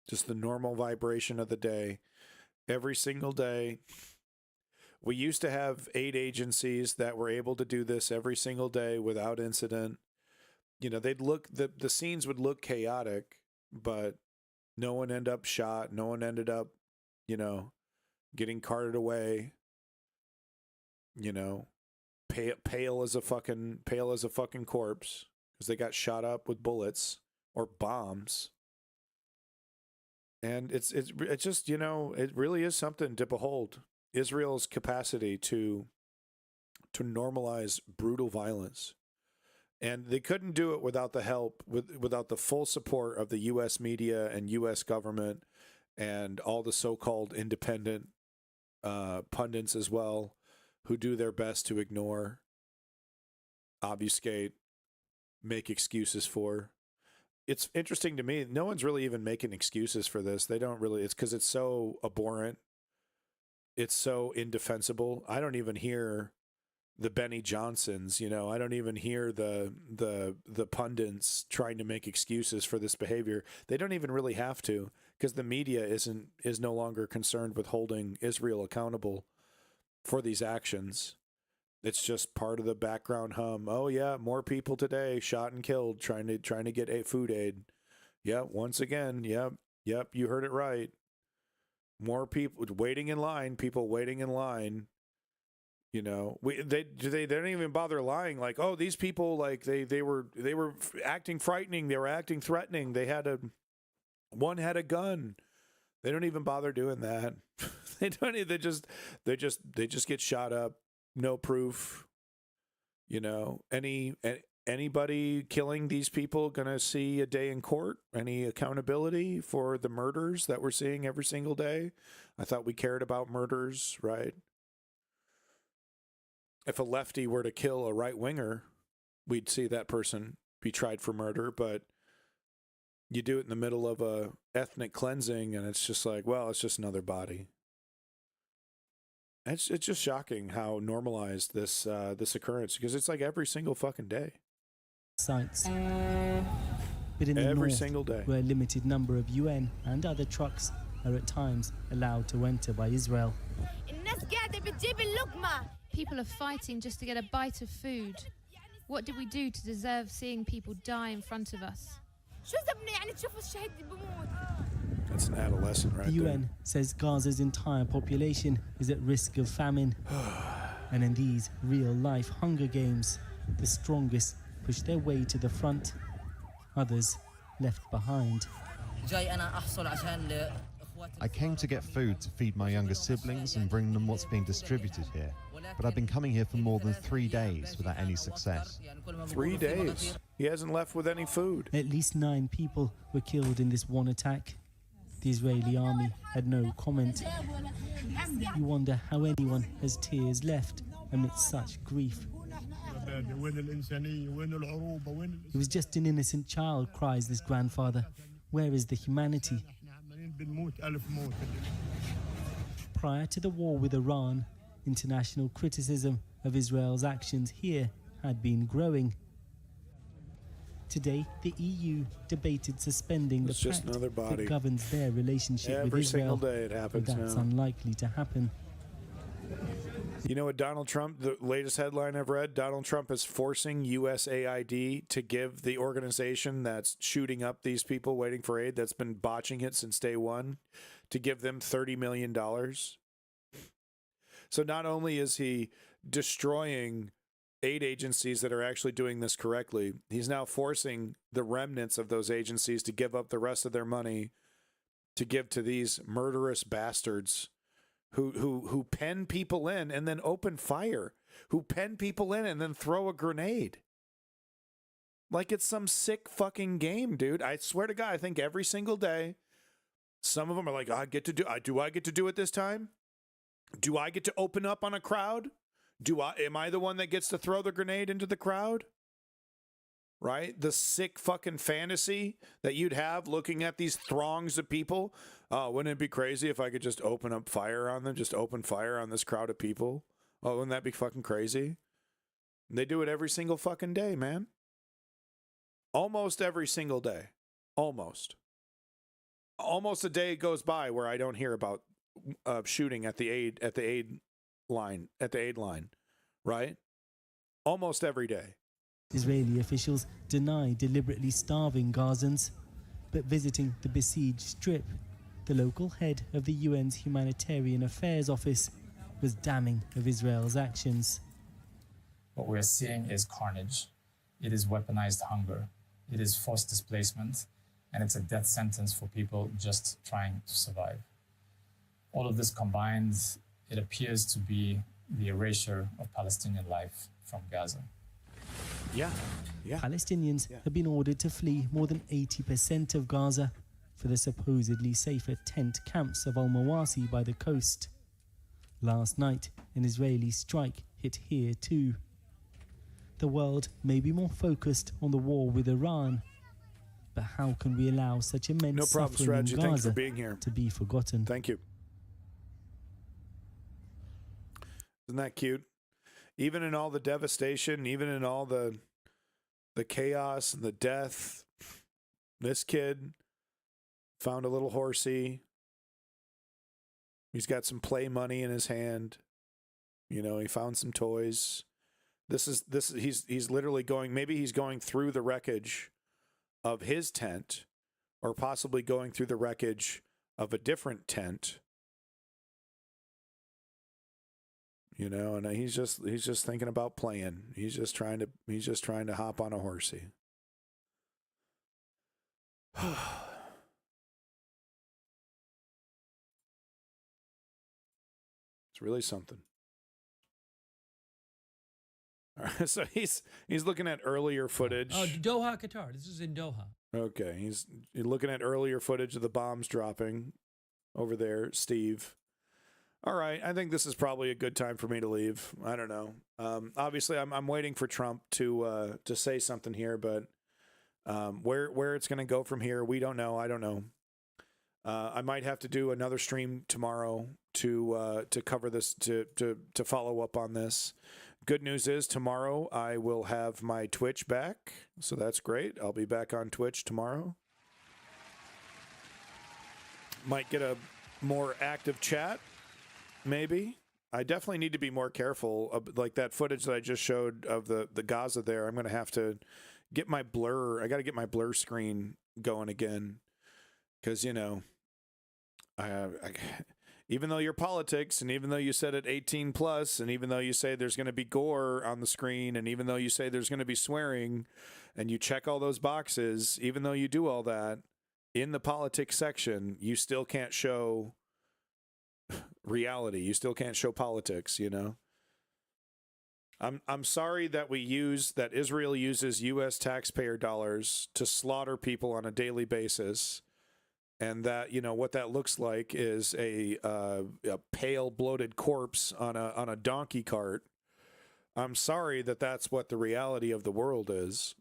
just the normal vibration of the day, every single day. We used to have aid agencies that were able to do this every single day without incident. You know, the scenes would look chaotic, but No one ended up shot. No one ended up, you know, getting carted away. You know, pale as a fucking corpse because they got shot up with bullets or bombs. And it's just, you know, it really is something to behold. Israel's capacity to normalize brutal violence. And they couldn't do it without the help, without the full support of the U.S. media and U.S. government and all the so-called independent pundits as well, who do their best to ignore, obfuscate, make excuses for. It's interesting to me, no one's really even making excuses for this. They don't really, it's because it's so abhorrent. It's so indefensible. I don't even hear the Benny Johnsons, you know, I don't even hear the pundits trying to make excuses for this behavior. They don't even really have to, because the media is no longer concerned with holding Israel accountable for these actions. It's just part of the background hum. Oh yeah, more people today shot and killed trying to get food aid. Yep, once again, yep, you heard it right. More people waiting in line, You know, they don't even bother lying. Like, oh, these people, like they were acting frightening. They were acting threatening. One had a gun. They don't even bother doing that. They just get shot up. No proof. You know, anybody killing these people gonna see a day in court? Any accountability for the murders that we're seeing every single day? I thought we cared about murders, right? If a lefty were to kill a right winger, we'd see that person be tried for murder, but you do it in the middle of a ethnic cleansing and it's just like, well, it's just another body. It's just shocking how normalized this occurrence, because it's like every single fucking day. Sites. But in the every north, single day, where a limited number of UN and other trucks are at times allowed to enter by Israel. People are fighting just to get a bite of food. What did we do to deserve seeing people die in front of us? That's an adolescent right there. The UN UN says Gaza's entire population is at risk of famine. And in these real-life Hunger Games, the strongest push their way to the front, others left behind. I came to get food to feed my younger siblings and bring them what's being distributed here. But I've been coming here for more than 3 days without any success. 3 days? He hasn't left with any food. At least 9 people were killed in this one attack. The Israeli army had no comment. You wonder how anyone has tears left amidst such grief. It was just an innocent child, cries this grandfather. Where is the humanity? Prior to the war with Iran, international criticism of Israel's actions here had been growing. Today, the EU debated suspending the pact that governs their relationship with Israel. Every single day it happens but that's now. Unlikely to happen. You know what Donald Trump, the latest headline I've read, Donald Trump is forcing USAID to give the organization that's shooting up these people waiting for aid, that's been botching it since day one, to give them $30 million. So not only is he destroying aid agencies that are actually doing this correctly, he's now forcing the remnants of those agencies to give up the rest of their money to give to these murderous bastards who pen people in and then open fire, who pen people in and then throw a grenade. Like it's some sick fucking game, dude. I swear to God, I think every single day, some of them are like, do I get to do it this time? Do I get to open up on a crowd? Am I the one that gets to throw the grenade into the crowd? Right? The sick fucking fantasy that you'd have looking at these throngs of people. Oh, wouldn't it be crazy if I could just open up fire on them? Just open fire on this crowd of people? Oh, wouldn't that be fucking crazy? And they do it every single fucking day, man. Almost every single day. Almost a day goes by where I don't hear about shooting at the aid line, right? Almost every day. Israeli officials deny deliberately starving Gazans, But visiting the besieged strip, the local head of the UN's Humanitarian Affairs Office was damning of Israel's actions. What we're seeing is carnage. It is weaponized hunger. It is forced displacement. And it's a death sentence for people just trying to survive. All of this combined, it appears to be the erasure of Palestinian life from Gaza. Yeah. Palestinians have been ordered to flee more than 80% of Gaza for the supposedly safer tent camps of al-Mawasi by the coast. Last night, an Israeli strike hit here too. The world may be more focused on the war with Iran, but how can we allow such immense suffering in Gaza to be forgotten? Thank you. Isn't that cute? Even in all the devastation, even in all the chaos and the death, this kid found a little horsey. He's got some play money in his hand. You know, he found some toys. He's literally going, maybe he's going through the wreckage of his tent, or possibly going through the wreckage of a different tent. You know, and he's just thinking about playing. He's just trying to hop on a horsey. It's really something. All right, so he's looking at earlier footage. Doha, Qatar. This is in Doha. Okay, he's looking at earlier footage of the bombs dropping over there, Steve. All right, I think this is probably a good time for me to leave. I don't know. Obviously, I'm waiting for Trump to say something here, but where it's going to go from here, we don't know. I don't know. I might have to do another stream tomorrow to cover this, to follow up on this. Good news is tomorrow I will have my Twitch back, so that's great. I'll be back on Twitch tomorrow. Might get a more active chat, maybe. I definitely need to be more careful. Like that footage that I just showed of the Gaza there, I'm going to have to get my blur. I got to get my blur screen going again because, you know, even though your politics, and even though you said it 18 plus, and even though you say there's going to be gore on the screen, and even though you say there's going to be swearing, and you check all those boxes, even though you do all that, in the politics section, you still can't show reality. You still can't show politics, you know? I'm sorry that that Israel uses U.S. taxpayer dollars to slaughter people on a daily basis. And that, you know, what that looks like is a pale, bloated corpse on a donkey cart. I'm sorry that that's what the reality of the world is.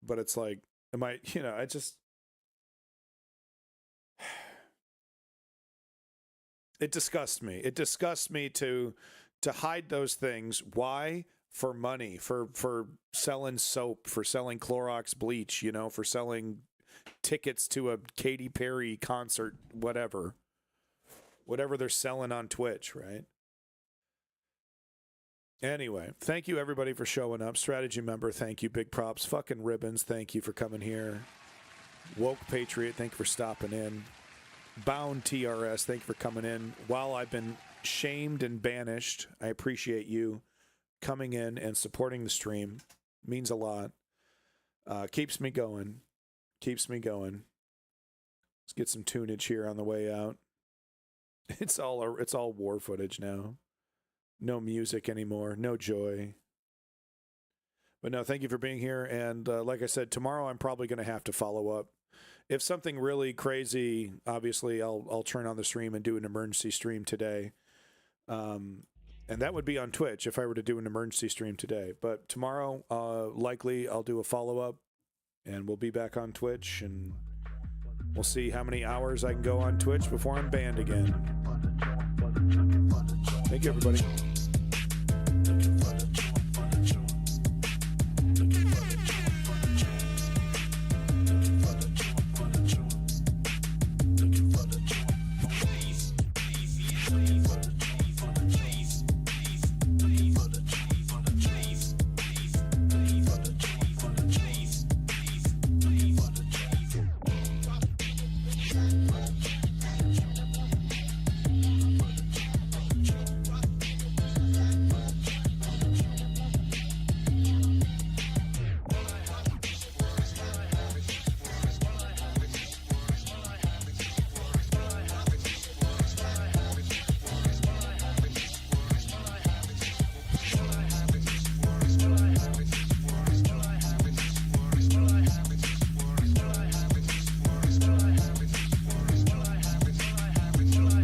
But it's like, I just... It disgusts me. It disgusts me to hide those things. Why? For money, for selling soap, for selling Clorox bleach, you know, for selling tickets to a Katy Perry concert, whatever they're selling on Twitch, right? Anyway, thank you everybody for showing up. Strategy member, thank you. Big props. Fucking ribbons, thank you for coming here. Woke Patriot, thank you for stopping in. Bound TRS, thank you for coming in. While I've been shamed and banished, I appreciate you coming in and supporting the stream. Means a lot. Keeps me going. Let's get some tunage here on the way out. It's all war footage now. No music anymore. No joy. But no, thank you for being here. And like I said, tomorrow I'm probably going to have to follow up. If something really crazy, obviously I'll turn on the stream and do an emergency stream today. And that would be on Twitch if I were to do an emergency stream today. But tomorrow, likely I'll do a follow-up, and we'll be back on Twitch, and we'll see how many hours I can go on Twitch before I'm banned again. Thank you, everybody.